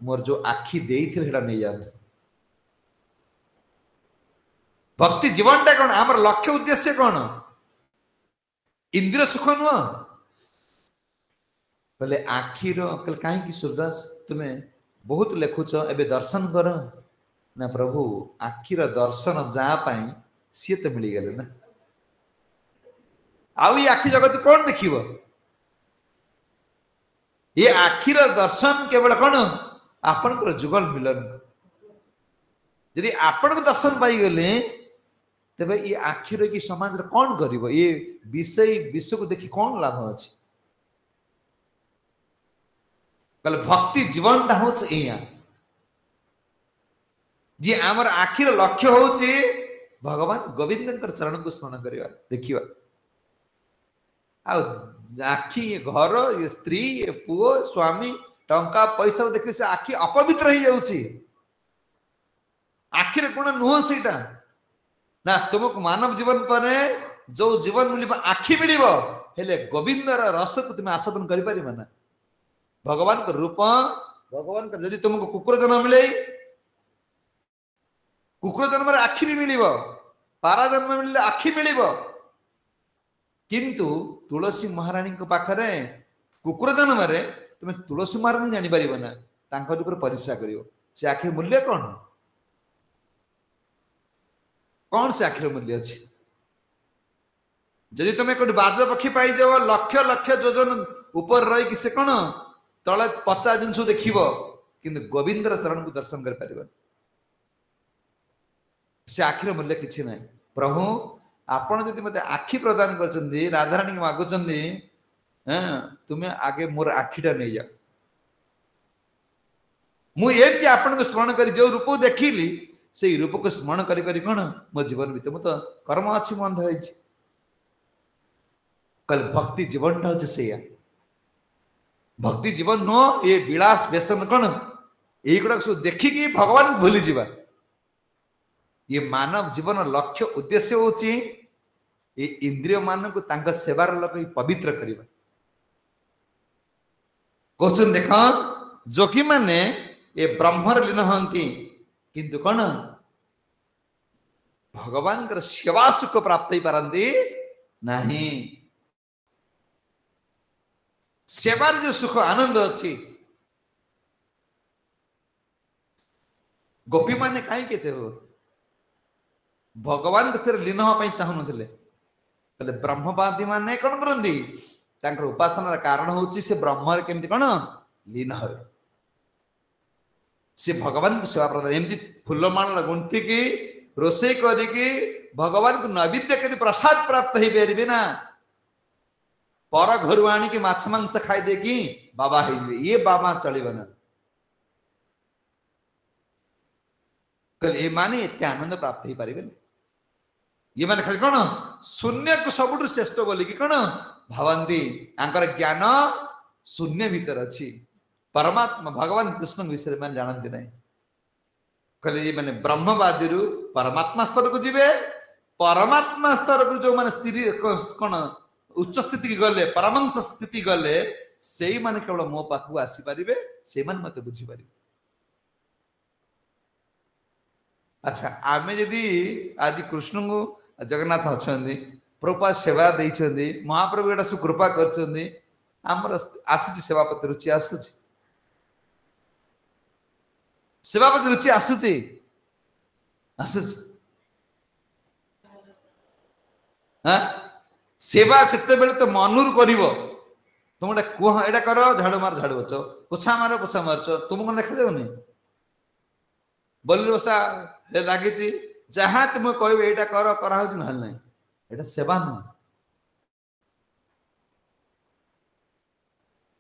मोर जो आखि देते नहीं जाते भक्ति जीवनटा कौन आमर लक्ष्य उद्देश्य कौन इंद्रिय सुख नुह बोले आखिर कहीं सूरदास तुम्हें बहुत लिखुच एबे दर्शन कर ना प्रभु आखिर दर्शन जहाँ सी तो मिलगले ना आउ ये आखि जगत कौन देखिव ये आखिर दर्शन केवल कौन आपन जुगल मिलन यदि आपण को दर्शन पाईगले तेबे ये आखिर की समाज रे कौन करिवो ये विषय विश्व को देखि कौन लाभ अछि कल भक्ति जीवनटा होछ एया जी आमर आखिर लक्ष्य होछि भगवान गोविंद चरण को स्मरण करिवा देखिवा आ आखि घर ये स्त्री ये पुओ स्वामी टंका पैसा देखि से आखि अपवित्र हो जाउछि आखिर कोन नुह सेटा ना तुमको मानव जीवन पर जो जीवन मिल आखि मिल गोविंदर रस को तुम आस्वादन कर ना भगवान का रूप भगवान का यदि तुमको कुकुर जन्म मिले कुकुर जन्म आखि भी मिल पारा जन्म मिले आखि मिलिबो किंतु तुलसी महारानी को पाखरे कुकुर जन्म रे तुम तुलसी महारानी जानि परिबो ना तांकर ऊपर परिश्रा करिवो से आखि मूल्य कौन से आखिर मूल्य अछि जदि तुम कोई बाज पक्षी पाई जाओ लक्ष लक्ष योजन ऊपर रही कि से कौन तले 50 जिनस देखिब किंतु गोविंदर चरण को दर्शन कर पारिबो से आखिर मूल्य किछि नै प्रभु आपण जदि मते आखि प्रदान करचंदी राधारानी के मागुचंदी तुमे आगे मोर आखिटा नै जा मु एति आपण को स्मरण करी जो रूप देखिली से रूप को स्मरण करी करी कौन मो जीवन भीतर मत कर्म अच्छी बंध हो कल भक्ति जीवन टा से भक्ति जीवन नो ये विलास व्यसन कौन युड़ा सब देखिकी भगवान भूली जीवा ये मानव जीवन लक्ष्य उद्देश्य होची ये इंद्रिय मान को तांका सेवार लोक पवित्र करवा क्वेश्चन देख जोगी माने ये ब्रह्मर लीन हंती किंतु कौन भगवान कर सेवा सुख प्राप्त ही पारंती नहीं सेवार जो सुख आनंद अच्छी गोपी माने कहीं केते हो भगवान के लीन होगा चाहून थे ब्रह्मवादी माने कौन करती उपासनार कारण होची से ब्रह्म केमती कौन लीन हो से भगवान को सेवा प्रदान एमती फूलमाला गुंथी की रोषे करिकी भगवान को नैवेद्य कर प्रसाद प्राप्त हो पारे ना पर घर आनिकी माछ मांस खाई देकी बाबा हो ये बाबा चलो ना ये माने एत आनंद प्राप्त हो पारे ये माने खाली कौन शून्य को सबुठ श्रेष्ठ बोलिकी कौन भावती ज्ञान शून्य भीतर अच्छी परमात्मा भगवान कृष्ण विषय में जानते ना कहले ये माने ब्रह्मवादी परमात्मा स्तर को जीवे परमात्मा स्तर को जो माने स्थिति कौन उच्च स्थिति की गले परमंश स्थिति गले से ही माने केवल मो पाखु आसी पारिबे से माने मते बुझी पारिबे अच्छा आमे यदि आज कृष्ण को जगन्नाथ अछंदी प्रभुपा सेवा देइछंदी महाप्रभु एटा सुकृपा करछंदी हमर आसुची सेवापति रुचि आसुची सेवापति रुचि आसुची आसुची हाँ सेवा जिते बेले तो मनूर करिवो तुम गोटे कह एटा कर झाड़ू मार झाड़ू बच पोछा मार पोछा मारच तुमको देखा जाऊनी बोली बसा लगी जहाँ तुम कह एटा कर करा ना एटा सेवा नुह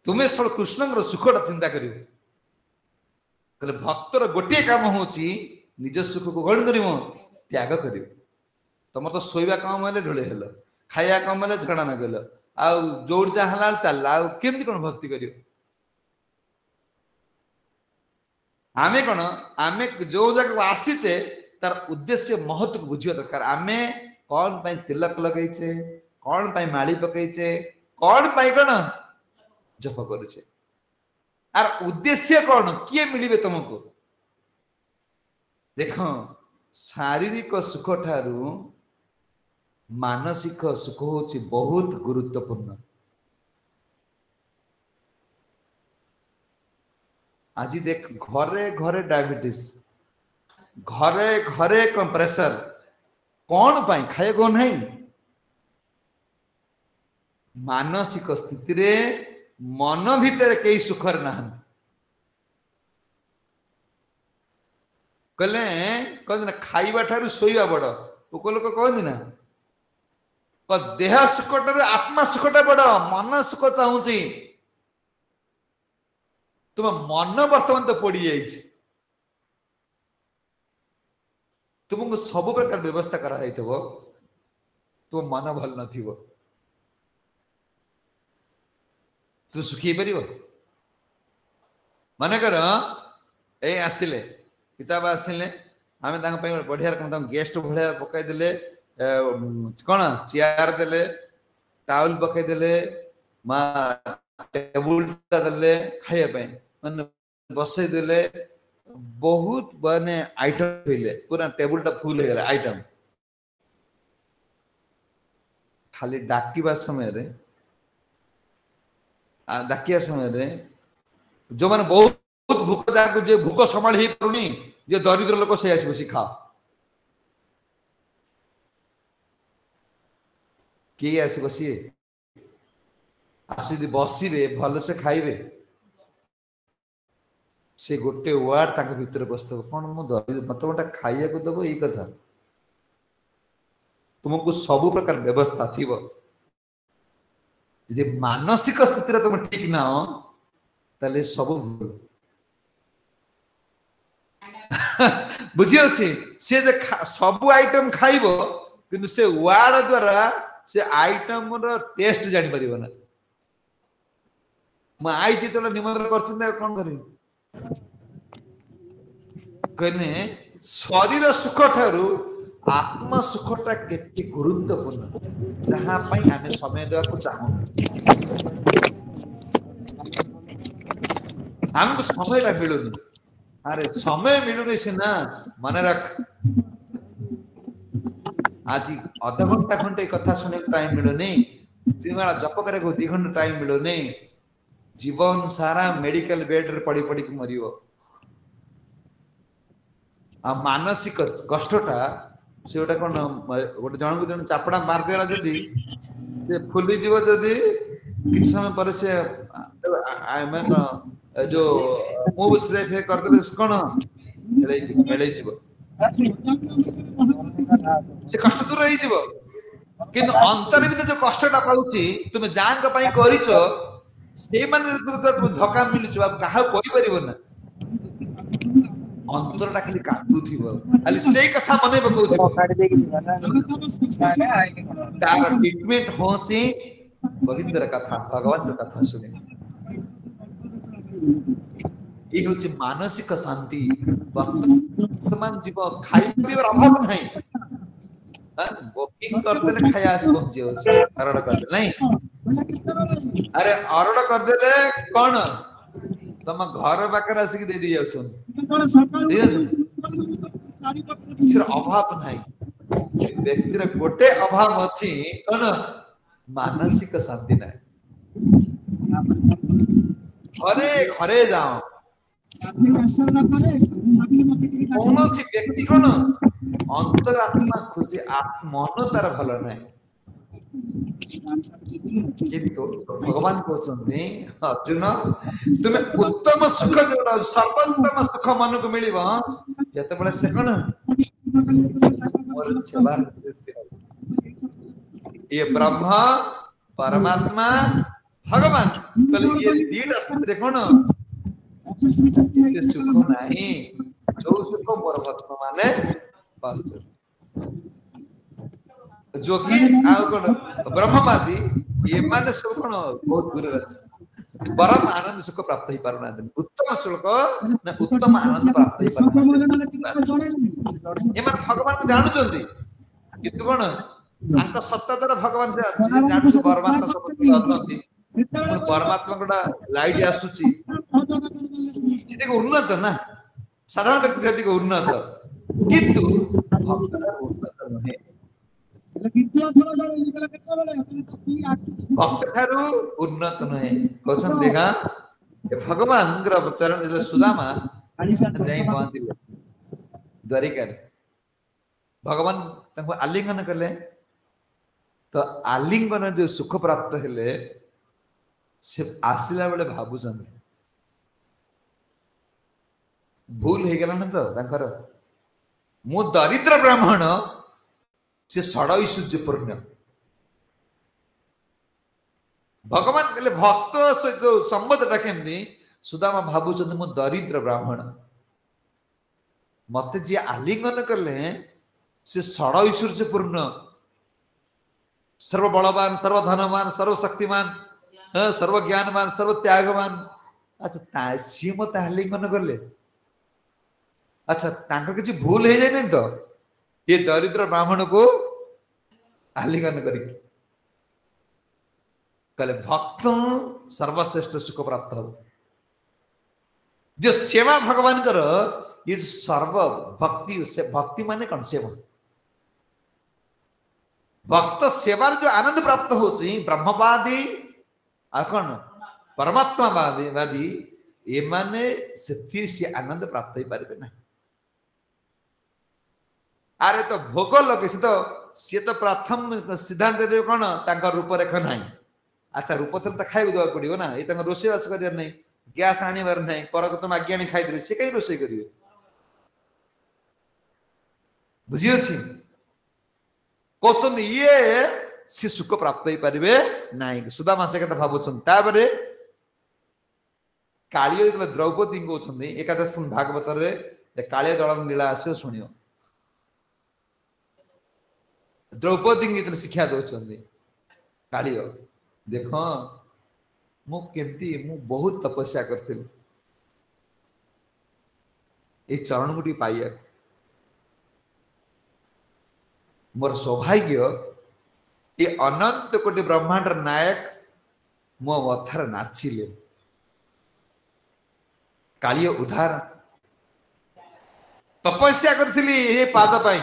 तुम्हें सब कृष्ण सुखटा चिंता कर भक्तर गोटे काम हूँ निज सुख को कौन कर त्याग कर तुम तो शोवा कम हेल्ले ढोले हेल खाया कम हेल्ले झगड़ा नगल आउ जहाँ चल आमती कौन भक्ति कर आमे कौन आमे जो जगह आसीचे तार उद्देश्य महत्व को बुझा दरकार आमे कौन पाई तिलक लगेचे कौन पाई माड़ी पकईचे कौन पाई कौन जप करुचे आर उद्देश्य कौन किए मिलिबे तुमको देख शारीरिक सुख ठारू मानसिक सुख होची बहुत गुरुत्वपूर्ण आज देख घरे घरे डायबिटीज घरे घरे प्रेशर कौन पाई खाए को नहीं मानसिक स्थिति रे मन भीतर कई सुखर ना कहले कहते ना खाइबा ठारू शोइबा बड़ लोक लोक कहते ना देह सुखटा आत्मा सुखटा बड़ मन सुख चाहूची तुम मन वर्तमान तो पड़ी जाइए तुमको सब प्रकार व्यवस्था करा तुम मन भल न तुम सुखी पार मनकर ए आसिले किताब आसिले आम बढ़िया गेस्ट भाया पकईदे कौन चेयर देले टाउल पकईदे टेबुल देले खाइबा माने बसई देले बहुत माने आइटम होइले पूरा टेबुल टा फुल हो गला आइटम खाली डाकिबा समय रे डाकिया समय रे जो माने बहुत भूख जाको जे भूख संभाल ही परुनी जे दरिद्र लोक से आसी बसी खा के आसी बसी आसी बसिबे भल से खाइबे से गोटे वार्ड ताके भीतर बसतो कोन मु दरिद्र मत गोटा खाइया को दबो ई कथा तुमको सब प्रकार व्यवस्था थी यदि मानसिक स्थिति तुम ठीक ना हो ताले सब भूल बुझी अच्छी से सब आइटम खाइबो किंतु से वार्ड द्वारा से आइटम रो टेस्ट जानि परिबो ना म आई जे तो निमंत्रण करछन कोन करी कने शरीर सुख ठारू आत्मा सुखटा केते गुरुत्वपूर्ण जहां पई आमे समय देवा को चाहू हमको समय ला मिलुनी अरे समय मिलुनी सिना मन रख आज आधा घंटा घंटे कथा सुने टाइम मिलुनी तीन जप करे को 2 घंटा टाइम मिलुनी जीवन सारा मेडिकल बेड रे पड़ी पड़ी मरियो आ मानसिक कष्टटा से गोटे कौन गोटे जन को जन चापड़ा मार देला जदी से फुली जीव जदी किछ समय पर से आई मीन जो मूव स्प्रे फे कर दे कोन हेले जीव से कष्ट दूर रही जीव किंतु अंतर भी जो कष्टटा पाउची तुम जांग पई करिचो से माने तुम धक्का मिलुचो काहा कोइ परिबो ना अंतरटा खाली काटू थिबो खाली सेई कथा मने बकौथिबो तार ट्रीटमेंट होची गोविंदर कथा भगवान कथा सुने ई होची मानसिक शांति वर्तमान जीव खाइबे अभाव नहीं बुकिंग करते ले खाया आस पहुंचे होची अरड कर नहीं अरे अरड कर देले कोन तम घर बाकर आसिक दे दी जाउछन किछर अभाव नाही व्यक्तिर गोटे अभाव अछि कोन मानसिक शांति नाही घरे घरे जाओ कौनसी व्यक्ति कोन अंतरात्मा खुशी मन तार भल नाही किंतु भगवान कहते अर्जुन तुम्हें उत्तम सुख जोड़ा सर्वोत्तम सुख मन को मिलिबा जते बळे से कोन मोर सेवा ये ब्रह्म परमात्मा भगवान कल ये दीड अस्तित्व कोन ये सुख नहीं जो सुख मोर भक्त माने पाउछ जो कि ब्रह्मवादी ये माने सब कोन बहुत दूर अछि परम आनंद सुख प्राप्त ही पारना उत्तम सुख ना उत्तम आनंद प्राप्त ही पारना ये मन भगवान को जानु जल्दी किंतु कोन अंत सत्ता द्वारा भगवान से जानु परमात्मा सब अथंती परमात्मा कोडा लाइट आसुची चिटे को उन्नत ना साधारण व्यक्ति को उन्नत किंतु भक्त उन्नत नहीं भक्त थारू उन्नत नहे क्वेश्चन देखा भगवान चरण सुदामा जाई पहुंची द्वारिका भगवान तंको आलिंगन कले तो आलिंगन जो सुख प्राप्त हेले से आसिला बेले भाबुचन भूल हे गेला न तो तंकर मु दरिद्र ब्राह्मण से षड ऐश्वर्यपूर्ण भगवान कहले भक्त से जो संबंधटा केमती सुदामा भाबुचंद मु दरिद्र ब्राह्मण मते जे आलिंगन कले से षड ऐश्वर्यपूर्ण सर्व बलवान सर्व धनवान सर्व शक्तिमान सर्व ज्ञानवान सर्व त्यागवान अच्छा सी मत आलिंगन कले अच्छा तांकर किछि भूल हे जाय नै तो ये दरिद्र ब्राह्मण को आलिंगन करी कले भक्त सर्वश्रेष्ठ सुख प्राप्त हो जो सेवा भगवान कर ये सर्व भक्ति से भक्ति माने कौन सेवा भक्त सेवार जो आनंद प्राप्त होची ब्रह्मवादी आ कौन परमात्मावादी ए माने से आनंद प्राप्त हो पारे ना। अरे तो भोग लगे सी तो प्रथम सिद्धांत देव कौन रूप रेखा ना। अच्छा रूप तो खाई देवा पड़ो ना ये रोषेवास कर गैस आनबार ना पर तुम आगे आनी खाईदे सी कहीं रोषे करेंगे बुझी कहते ये सी सुख प्राप्त हो पारे ना। सुदामा से कथा भावुन काली द्रौपदी कहते एकादश भागवत काली दलन लीला आस शुण द्रौपदी की शिक्षा दौरान काली देख मुझे बहुत तपस्या करी चरण को पाइया मोर सौभाग्य ये अनंत कोटि ब्रह्मांड नायक मो मथार नाचिले काली उद्धार तपस्या करी ये पाद पाई।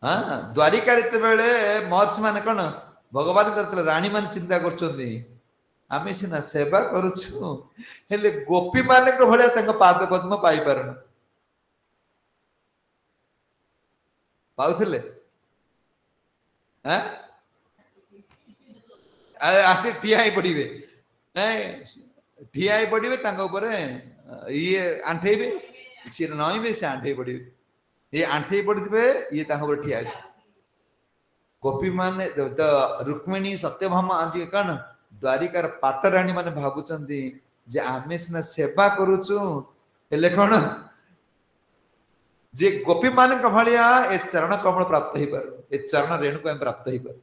हाँ द्वारिका बेले महर्षि मान कौन भगवान करते राणी मान चिंता कर सीना सेवा करुचु हेले गोपी मान भाया पाद पद्म पाई पारन पाउले आसे ठिया पड़े ठिया पड़े ये आंठेबे सी नईबे से आंठे पड़े ये आंठे पड़े ये ठिया गोपी मान रुक्मिणी सत्यभामा आज कौन द्वारिकार पाटराणी मान भावुं जे आमे सीना सेवा करुचु हेले कौन जे गोपी मान भाया ए चरण कमल प्राप्त हो पार ए चरण रेणु को प्राप्त हो पार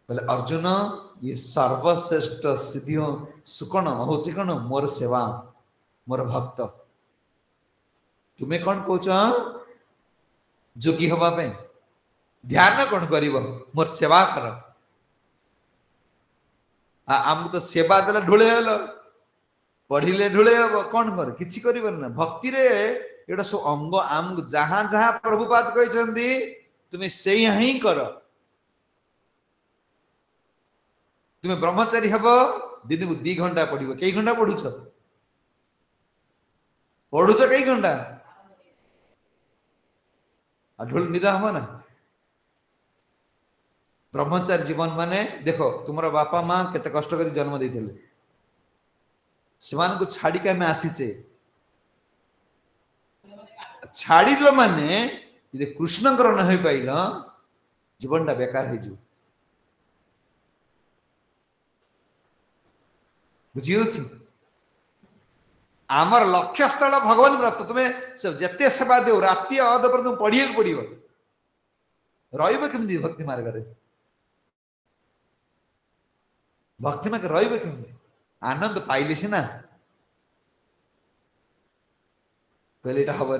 बोले अर्जुन ये सर्वश्रेष्ठ सिद्धि सुकण हूँ कौन मोर सेवा मोर भक्त तुम्हें कौन कौच जोगी हवापे ध्यान कौन कर मोर सेवा कर आमको तो सेवा देला ढोले हल पढ़िले ढोले हम कौन कर किसी कर भक्ति रे एटा सब अंग आमको जहाँ जहाँ प्रभुपाद कहते तुम्हें से ही कर तुम्हें ब्रह्मचारी हम दिन को 2 घंटा पढ़ कई घंटा पढ़ुच कई घंटा ढोल निदा हम ना ब्रह्मचारी जीवन माने देखो तुम बापा माँ केते कष्ट कर जन्म देते को छाड़ी के आसीचे छाड़ माने कृष्णकर न हो पाइल जीवनटा बेकार हो बुझी आमर लक्ष्य स्थल भगवान प्राप्त तुम्हें जिते सेवा दे राति अध पर तुम पढ़िया पड़ो रही भक्ति मार्ग भक्ति मार्ग रही आनंद पाइले सीना पहले हम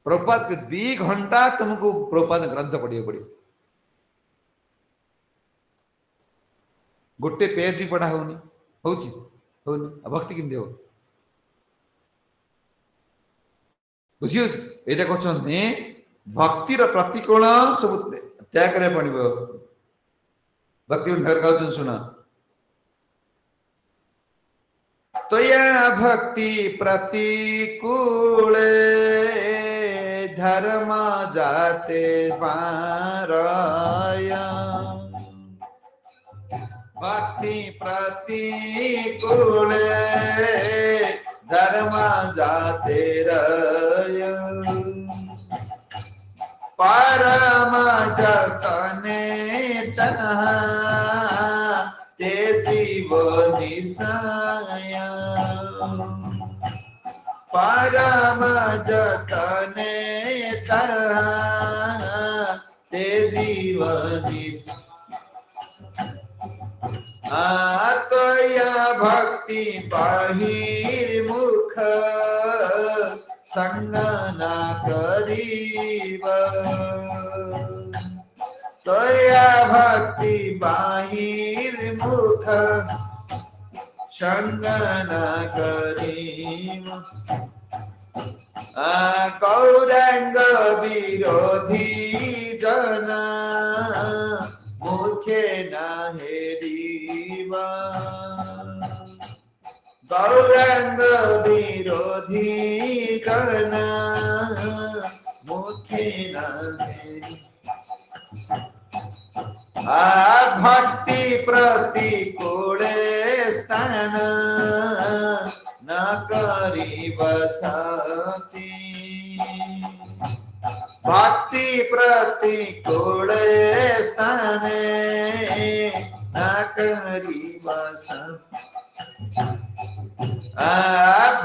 प्रभुपाद के 2 घंटा तुमको प्रभुपाद ग्रंथ पढ़िया पड़ो गोटे पेज भी पढ़ा होनी भक्ति केमती हो बुझी ये कहते भक्तिर प्रतिकूल सब त्याग कर पड़ो भक्ति कहते सुना तो या भक्ति प्रतिकूल धर्म जाते पाराया भक्ति प्रतिकूल धर्म जाते परम जतने ते जीव निसाया परम जतने ते जीव निसाया तो या भक्ति बाहिर्मुख संग न करीब तो या भक्ति बाहिर्मुख संग न करीब गौरांग विरोधी जना मुखे ना हेरिबा गौरांग विरोधी जना मुखे ना भक्ति प्रतिकूले स्थान न करी बसती भक्ति प्रतिकूले स्थाने न करी बसती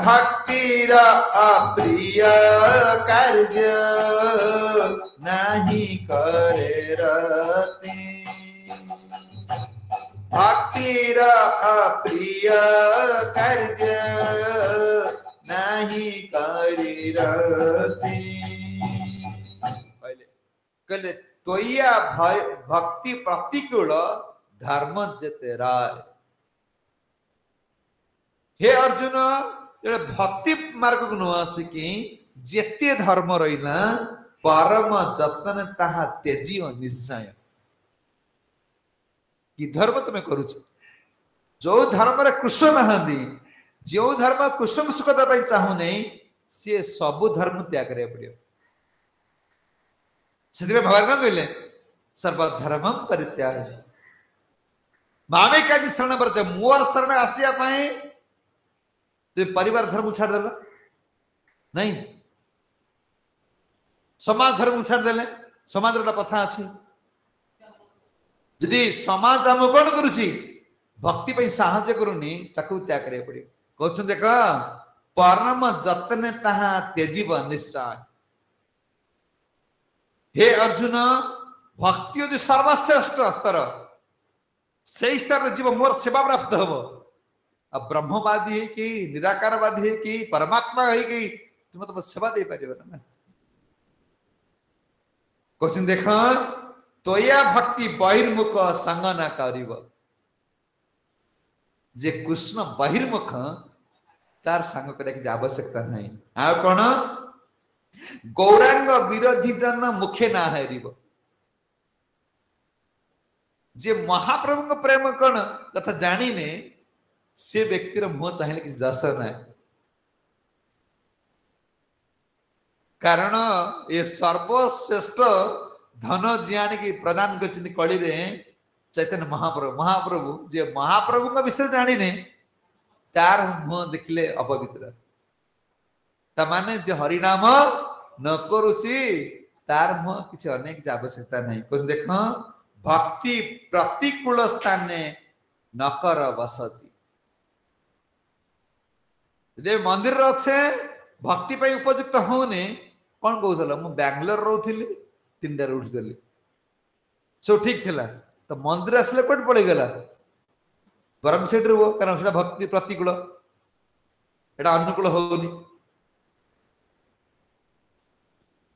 भक्तिर अप्रिय कार्य नहीं करे रति भक्तिर अप्रिय कार्य नहीं करी रति कहले तोया भक्ति प्रतिकूल धर्म जेते राय हे अर्जुन ये भक्ति मार्ग को नुआसिकी जेते धर्म रहिला परम जतन ताहा तेजी और निश्चय कि धर्म तुम्हें करूछ जो धर्म रे कृष्ण नहांदी जो धर्म कृष्ण को सुख देबा चाहू नहीं से सब धर्म त्याग करे पड़ियो सेदिबे भगवान का कहले सर्व धर्मम परित्याग मामे का शरण परत मोर शरण आसिया पाए तो परिवार धर्म छाड़ देला नहीं समाज धर्म छाड़ देले समाज रा कथा अछि जदि समाज हम कोन करूची भक्ति पे सहायता करूनी ताकू त्याग करे पड़ी कहछन देख परम जतने ताहा तेजीव निश्चय हे अर्जुन भक्ति यदि सर्वश्रेष्ठ स्तर से स्तर जीव मोर सेवा प्राप्त हबो अब ब्रह्मवादी है कि निराकारवादी है कि परमात्मा है कि तुम तो सेवा दे पारिबो ना क्वेश्चन देख तोया भक्ति बहिर्मुख संग ना करिब जे कृष्ण बहिर्मुख तार संग करे की आवश्यकता नहीं आ कोन गौरांग विरोधी जन मुखे ना हेरिब जे महाप्रभु को प्रेम कोन कथा जानी ने से व्यक्तिर मुह चाहिए किसी दस ना कारण ये सर्वश्रेष्ठ धन जियान की प्रदान कर कली रे चैतन्य महाप्रभु जे महाप्रभु का विषय जानी ने तार मुह देखले अपवित्र तमाने जे हरिनाम न करुची तार मुह किसी अनेक आवश्यकता नहीं कुछ देख भक्ति प्रतिकूल स्थान न कर बसती मंदिर अच्छे भक्ति पे उपयुक्त होने कौन कहूल मु बैंगलोर रोली 3टा उठिली सब ठीक थिला तो मंदिर आसले कौट पड़े गला बरम सेठ रुह कारण से भक्ति प्रतिकूल एटा अनुकूल होनी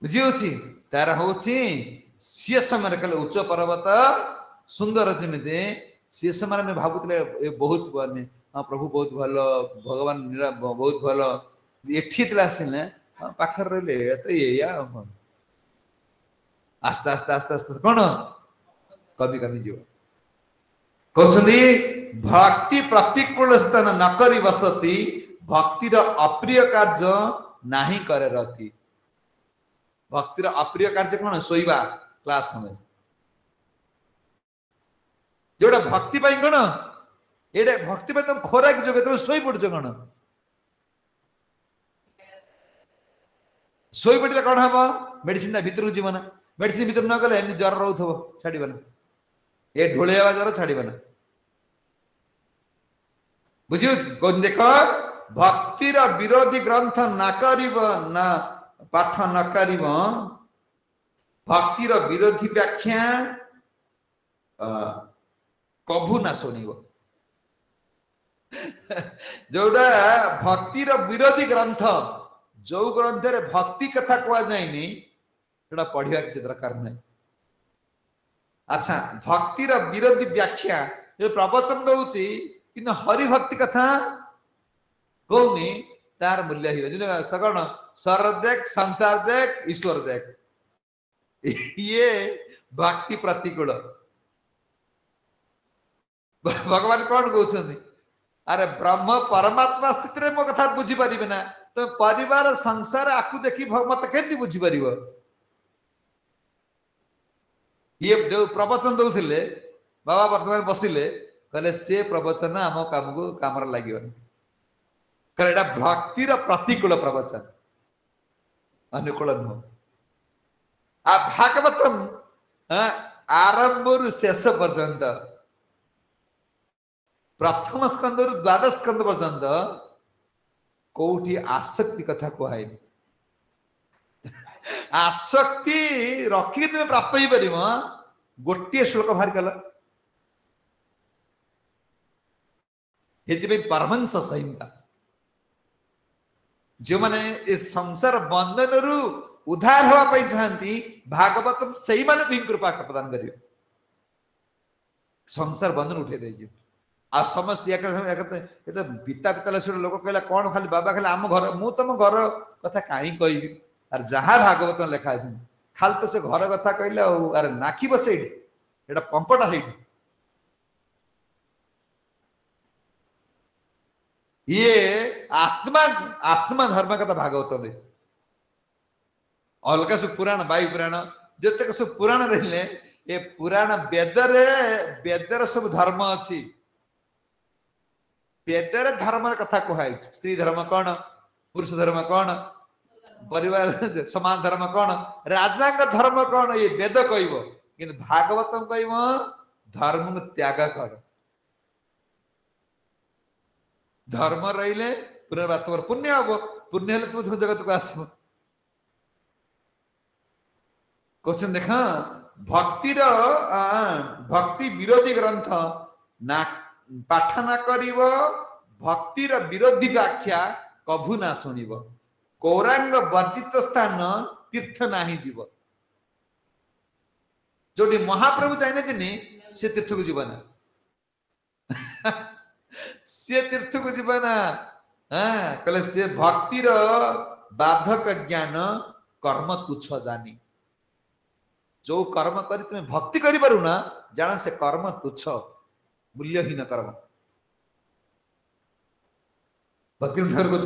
बुझी तार हूँ सी समय कल उच्च पर्वत सुंदर जमी सी समय में भावुले बहुत बने हाँ प्रभु बहुत भल भगवान बहुत भल एठी आसिले पाखर रही तो या आस्ते आस्ते आस्ते आस्ते कौन कमी कमी जीव कहते भक्ति प्रतिकूल स्थान न करी बसती भक्तिर अप्रिय कार्य नहीं करे रति भक्तिर अप्रिय कार्य कौन सोईबा क्लास समय जोड़ा भक्ति पाई कौन ये भक्ति पाई तुम खोराक जोगे तुम सोई पड़छ कौन सोई पड़े कौन हम मेडिसिन भितर को जीवन मेडिसिन भितर न गले ज्वर रोथब छाड़बना ये ढोले ज्वर छाड़बना बुझ देख भक्तिर विरोधी ग्रंथ न ना पाठ न भक्तिर विरोधी व्याख्या कभू ना शुणव जोड़ा भक्तिर विरोधी ग्रंथ जो ग्रंथ रे भक्ति कथा कह जाए पढ़ा किसी दरकार नहीं अच्छा भक्तिर विरोधी व्याख्या प्रवचन दौची कि हरिभक्ति कथा कहनी तार मूल्य ही सगण स्वर देख संसार देख ईश्वर देख ये भक्ति प्रतिकूल भगवान कौन कहते अरे ब्रह्म परमात्मा स्थित मो कथा बुझी पारे ना तो परिवार संसार आपको देखी मत के बुझी पार ये जो प्रवचन दौले बाबा वर्तमान बसिले कहले से प्रवचन आम काम को काम लगे कहले भक्तिर प्रतिकूल प्रवचन अनुकूल नुह आ भागवतम आरंभ शेष पर्यंत प्रथम स्कंद द्वादश स्कंद पर्यंत कौटी आसक्ति कथा कहई आसक्ति रखी तुम्हें प्राप्त हो पार गोटे श्लोक बाहर कल परमंश संहिता जो मैंने संसार बंधन रु उद्धार होगा चाहती भागवतम से कृपा प्रदान कर संसार बंधन उठे दे आ समस्या पिता पिता लोक कहला कौन खाली बाबा खाली आम घर मु तुम घर कथा कहीं कहबी आर जहाँ भागवत लेखा है खाली तो से घर कथा कहले अरे नाखी बस ये पंपटा है ये आत्मा आत्मा धर्म कथा भागवत में अलग सब पुराण वायु पुराण जितक सब पुराण रही ये पुराण वेदर सब धर्म अच्छी वेदर धर्म कथा कहुई स्त्री धर्म कौन पुरुष धर्म कौन परिवार समान धर्म कौन राजा का धर्म कौन ये वेद कह कि भागवतम कह धर्म त्याग कर धर्म रही पुनर्वात्म पुण्य हम पुण्य हेल्ले तुम जगत को आस क्वेश्चन देखा भक्तिर भक्ति विरोधी ग्रंथ ना पाठ ना करिव भक्तिर विरोधी व्याख्या कभू ना सुनिब कौरांग वर्जित स्थान तीर्थ नाही जीव जोटी महाप्रभु चाहिए दिनी से तीर्थ को जीवन से तीर्थ को जीवन कहले से भक्तिर बाधक ज्ञान कर्म तुच्छ जानी जो कर्म करी तुम्हें भक्ति करि पारु ना जान से कर्म तुच्छ मूल्यहीन कर्म भक्ति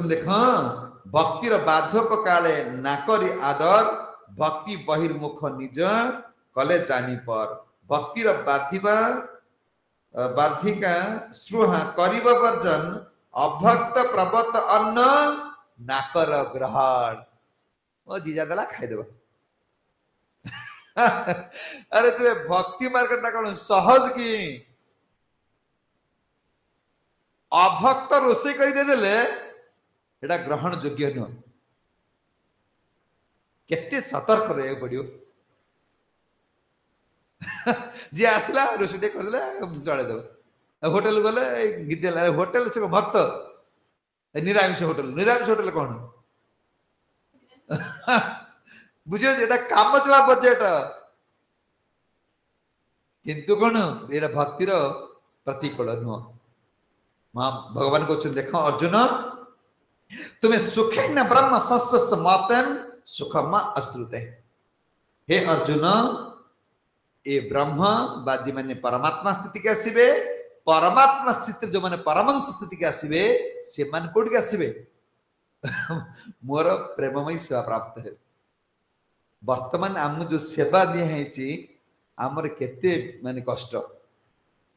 देख भक्तिर बाधक काले नाकरी आदर भक्ति बहिर्मुख निज कले जानी पर भक्तिर बाधिबा बाधिका स्रुहा करिबा वर्जन अभक्त प्रवत अन्न नाकर ग्रहण ओ जीजा दला खाई देबा अरे तुम्हें भक्ति मार्ग ना कौन सहज की अभक्त रोषे करदेले एटा ग्रहण योग्य नुह केते सतर्क रहा पड़ो जी आसला रोषे करदे चलेदेव होटेल गले गीत होटेल से भक्त निरामिष होटेल कौन बुझे काम चला बजेट किंतु कौन ये भक्तिर प्रतिकूल नुह भगवान कहते देख अर्जुन तुम्हें सुखे न ब्रह्म संस्पर्श मतम सुखमा अश्रुते हे अर्जुन ये ब्रह्मवादी मैंने परमात्मा स्थिति के आसवे परमात्मा स्थिति जो मैंने परमंश स्थिति के आसवे से मान कोड के आसवे मोर प्रेममयी सेवा प्राप्त है वर्तमान आम जो सेवा दिखाई आमर केते माने कष्ट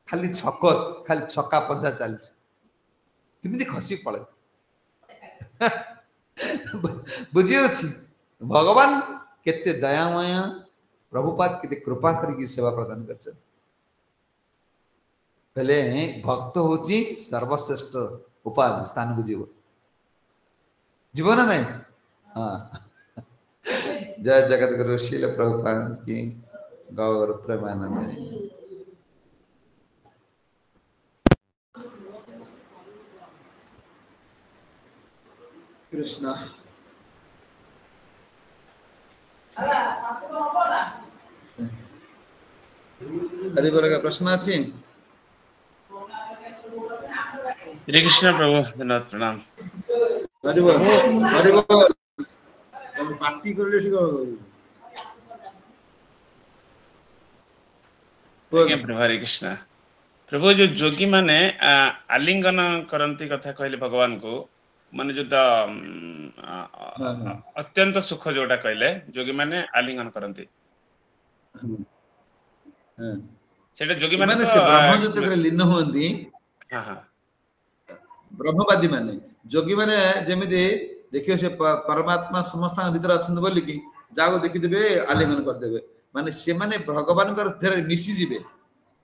खाली छक्का पंजा चलती किमिति खसी पड़े बुझी अच्छी भगवान केते दयामय प्रभुपाद केते कृपा करके सेवा प्रदान कर पहले भक्त होची सर्वश्रेष्ठ उपाय स्थान को जीवन नहीं हाँ जय जगत गुरु शील प्रभुपाद की गौर प्रेमानंद कृष्ण हरि बोल का प्रश्न अच्छी श्री कृष्ण प्रभु धन्यवाद प्रणाम। हरिबोल प्रभु हरिबोल पार्टी करले ठीक आज्ञा प्रभु हरे कृष्ण प्रभु जो जोगी माने आलिंगन करंती कथा कहले भगवान को माने जो हां हां अत्यंत सुख जोटा कहले जोगी माने आलिंगन करंती हां सेटा जोगी से माने माने तो से ब्रह्म ज्योति करे लीन होंदी हां हां ब्रह्मवादी माने जोगी माने जेमिति देखियो से परमात्मा समस्त भीतर अछन बोली कि जागो देखि देबे आलिंगन कर देबे माने से माने भगवान कर फेर मिसी जिवे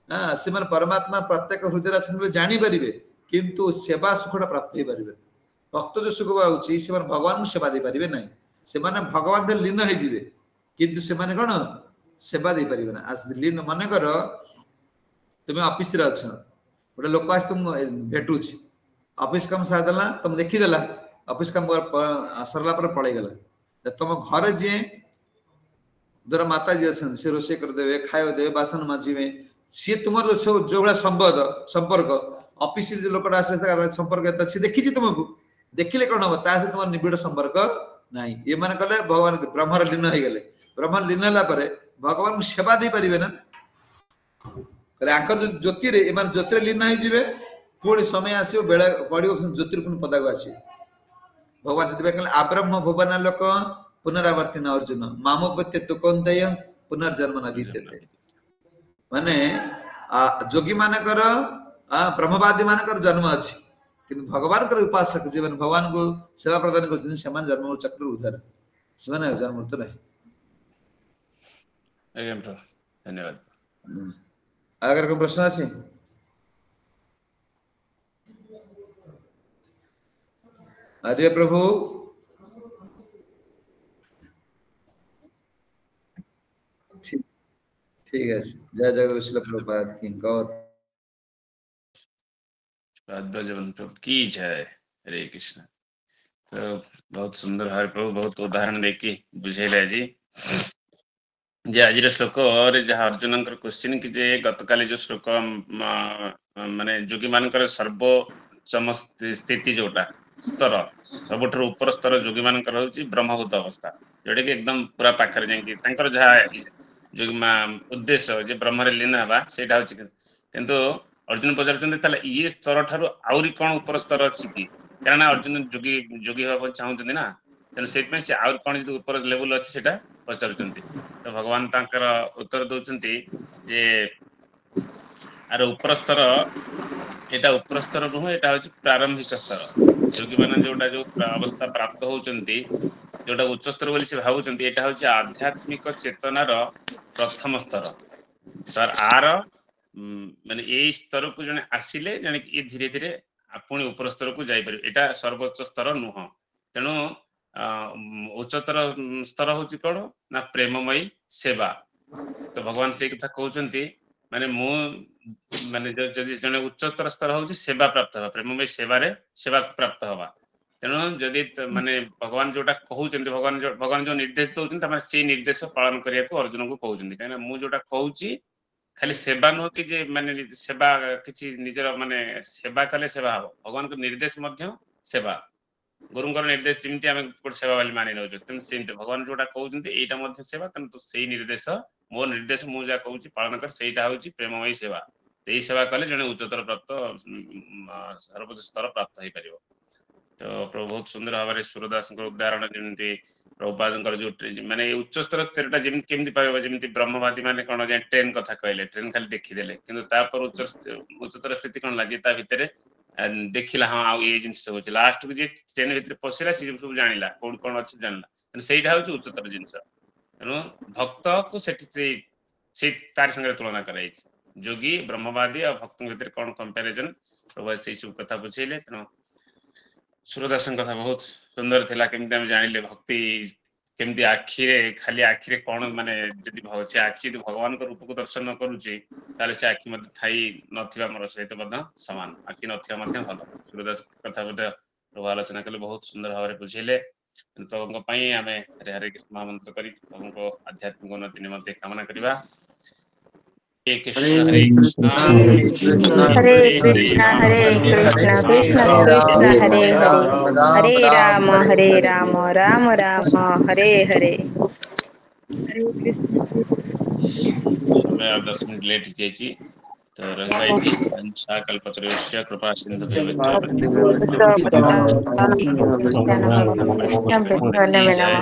हां से माने परमात्मा प्रत्येक हृदय अछन बोली जानि परिबे किंतु सेवा सुखटा प्राप्त हे परिबे भक्त जो सुख पाउछि से माने भगवान को सेवा दे परिबे नै से माने भगवान फेर लीन हे जिवे किंतु से माने कोन सेवा दे परिबे ना आज लीन माने कर तुम ऑफिस रे अछ गोटे लोक आस तुम भेटुछि ऑफिस काम सारदेला तुम देखिदेला ऑफिस काम सरला पर पळै गेला तुम घर जे धर माता जी अछन से रोसे कर देबे खायो देबे बासन माजिबे सी तुमर जो बड़ा संपर्क ऑफिस रे लोकटा आसे संपर्क त सी देखिछि तुमको देखिले कोन हो ता से तुम निबिड़ संपर्क नाही ये माने कले भगवान ब्रह्म लीन हो गेले ब्रह्म लीन होला परे भगवान को सेवा दे परिबे ना कले आंकर ज्योति रे एमान ज्योति लीन हो जिवे पुणी समय आसो बेला पड़ो ज्योतिर्पुण पदा को आस भगवान से कहले आब्रह्म भुवन लोक पुनरावर्ती न अर्जुन मामोपत्य तुकंतय पुनर्जन्म न बीतते माने जोगी मानकर ब्रह्मवादी मानकर जन्म अछि किंतु भगवान कर उपासक जीवन भगवान को सेवा प्रदान करछन समान जन्म चक्र उद्धार समान जन्म तो नहीं धन्यवाद अगर कोई प्रश्न अछि अरे प्रभु ठीक है जय जगत श्री प्रभुपाद की गौर ब्रजबंधु प्रभु की जय हरे कृष्ण तो बहुत सुंदर हरे प्रभु बहुत उदाहरण देखी बुझेले जी जे आज श्लोक और जहाँ अर्जुन क्वेश्चन कि जे गतकाली जो श्लोक माने जोगी मानकर सर्वोच्चम स्थिति जोटा स्तर सबुठ ऊपर स्तर जोगी मानकर होची ब्रह्मभूत अवस्था जोटा कि एकदम पूरा पाखरे जाइए तांकर जहाँ जो उद्देश्य जे ब्रह्मरे लीन हवा सेटा होची किंतु अर्जुन पचारुचंदी ताले ये स्तर ठारू आउरी कोन ऊपर स्तर अछि कि कारण अर्जुन जोगी जोगी हवा चाहुचंदी ना तेन सेट से आउर कोन जो ऊपर लेवल अछि सेटा पचारुचंदी तो भगवान तांकर उत्तर दउचंती जे आर ऊपर स्तर एटा ऊपर स्तर नुह एटा होची प्रारंभिक स्तर जोगी माने जोटा जो अवस्था प्राप्त होचंती जोटा उच्च स्तर बोली से भावुचंती एटा होची आध्यात्मिक चेतनार प्रथम स्तर तार आर माने ए स्तर को जने आसिले जने कि धीरे धीरे पुणी ऊपर स्तर को जाई परिबे एटा सर्वोच्च स्तर नुह तेणु उच्चतर स्तर होची कोन ना प्रेममयी सेवा तो भगवान से कथा कहउचंती माने मु माने जदि जने उच्चतर स्तर होची सेवा प्राप्त हवा प्रेममयी सेवा रे सेवा प्राप्त हवा तेणु जदि माने भगवान जोटा कहउचंती भगवान जो निर्देश दउचंती तमाने से निर्देश पालन करिया को अर्जुन को कहउचंती काना मु जोटा कहउची खाली सेवा नुह कि जे माने सेवा किछि निजर माने सेवा कले सेवा हो भगवान को निर्देश मध्य सेवा गुरुंकर निर्देश जिमती आम गोटे सेवा वाली मानि नौ सेमती भगवान जोटा कहते एटा मध्य सेवा तेणु से निर्देश मो निर्देश मु जहाँ कहूँ पालन कर सेटा हूँ प्रेममयी सेवा यही सेवा कले जड़े उच्चतर प्राप्त सर्वोच्च स्तर प्राप्त हो पार तो प्रभु बहुत सुंदर भाव सूरदास उदाहरण जमी प्रभुपाद जो माने उच्च स्तर स्थिरता केमती पाइबा जमी ब्रह्मवादी माने कौन ट्रेन कथा कहले ट्रेन खाली देखीदेले कि उच्चतर स्थिति कौन लगे भितर देखिला हाँ आउ ये जिनस हो लास्ट को जे ट्रेन भीतर पशिला सी सब जानिला कौन कौन अच्छी जानला सेटा हूँ उच्चतर जिनस तेणु भक्त को से तार संगे तुलना कराई जोगी ब्रह्मवादी और भक्त भीतर कौन कंपैरिजन प्रभु से सब कथा बुझेले तेणु सूरदास कथा बहुत सुंदर थिला केमती हम जानिले भक्ति केमती आखिरे खाली आखिरे कौन माने जदि से आखि भगवान रूप को दर्शन करुची ताले से आखि मध्य थाई नथिबा मोर सहित मध्य समान आखि नथिबा मध्य भल सूरदास कथा मध्य प्रभु आलोचना कले बहुत सुंदर भाव में बुझेले प्रभु आम हरे हरे कृष्ण महामंत्र करी प्रभु आध्यात्मिक उन्नति निमंते कामना करवा हरे कृष्ण हरे कृष्ण हरे कृष्णा कृष्ण कृष्ण हरे हरे हरे राम राम राम हरे हरे। हरे कृष्ण। समय आप 10 मिनट लेट ଯାଇଛି तो रघुभाई जी वंशा कल्पतरुश्य कृपा सिंधु की जय।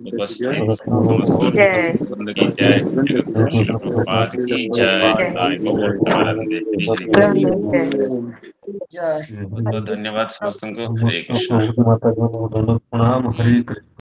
उपस्थित समस्त जय वृंद की जय। जगत गुरु श्रील प्रभुपाद की जय। आय गौर प्रेमानंदे हरि हरि बोल। जय बहुत बहुत धन्यवाद समस्त को। हरे कृष्ण। माता प्रणाम। हरे कृष्ण।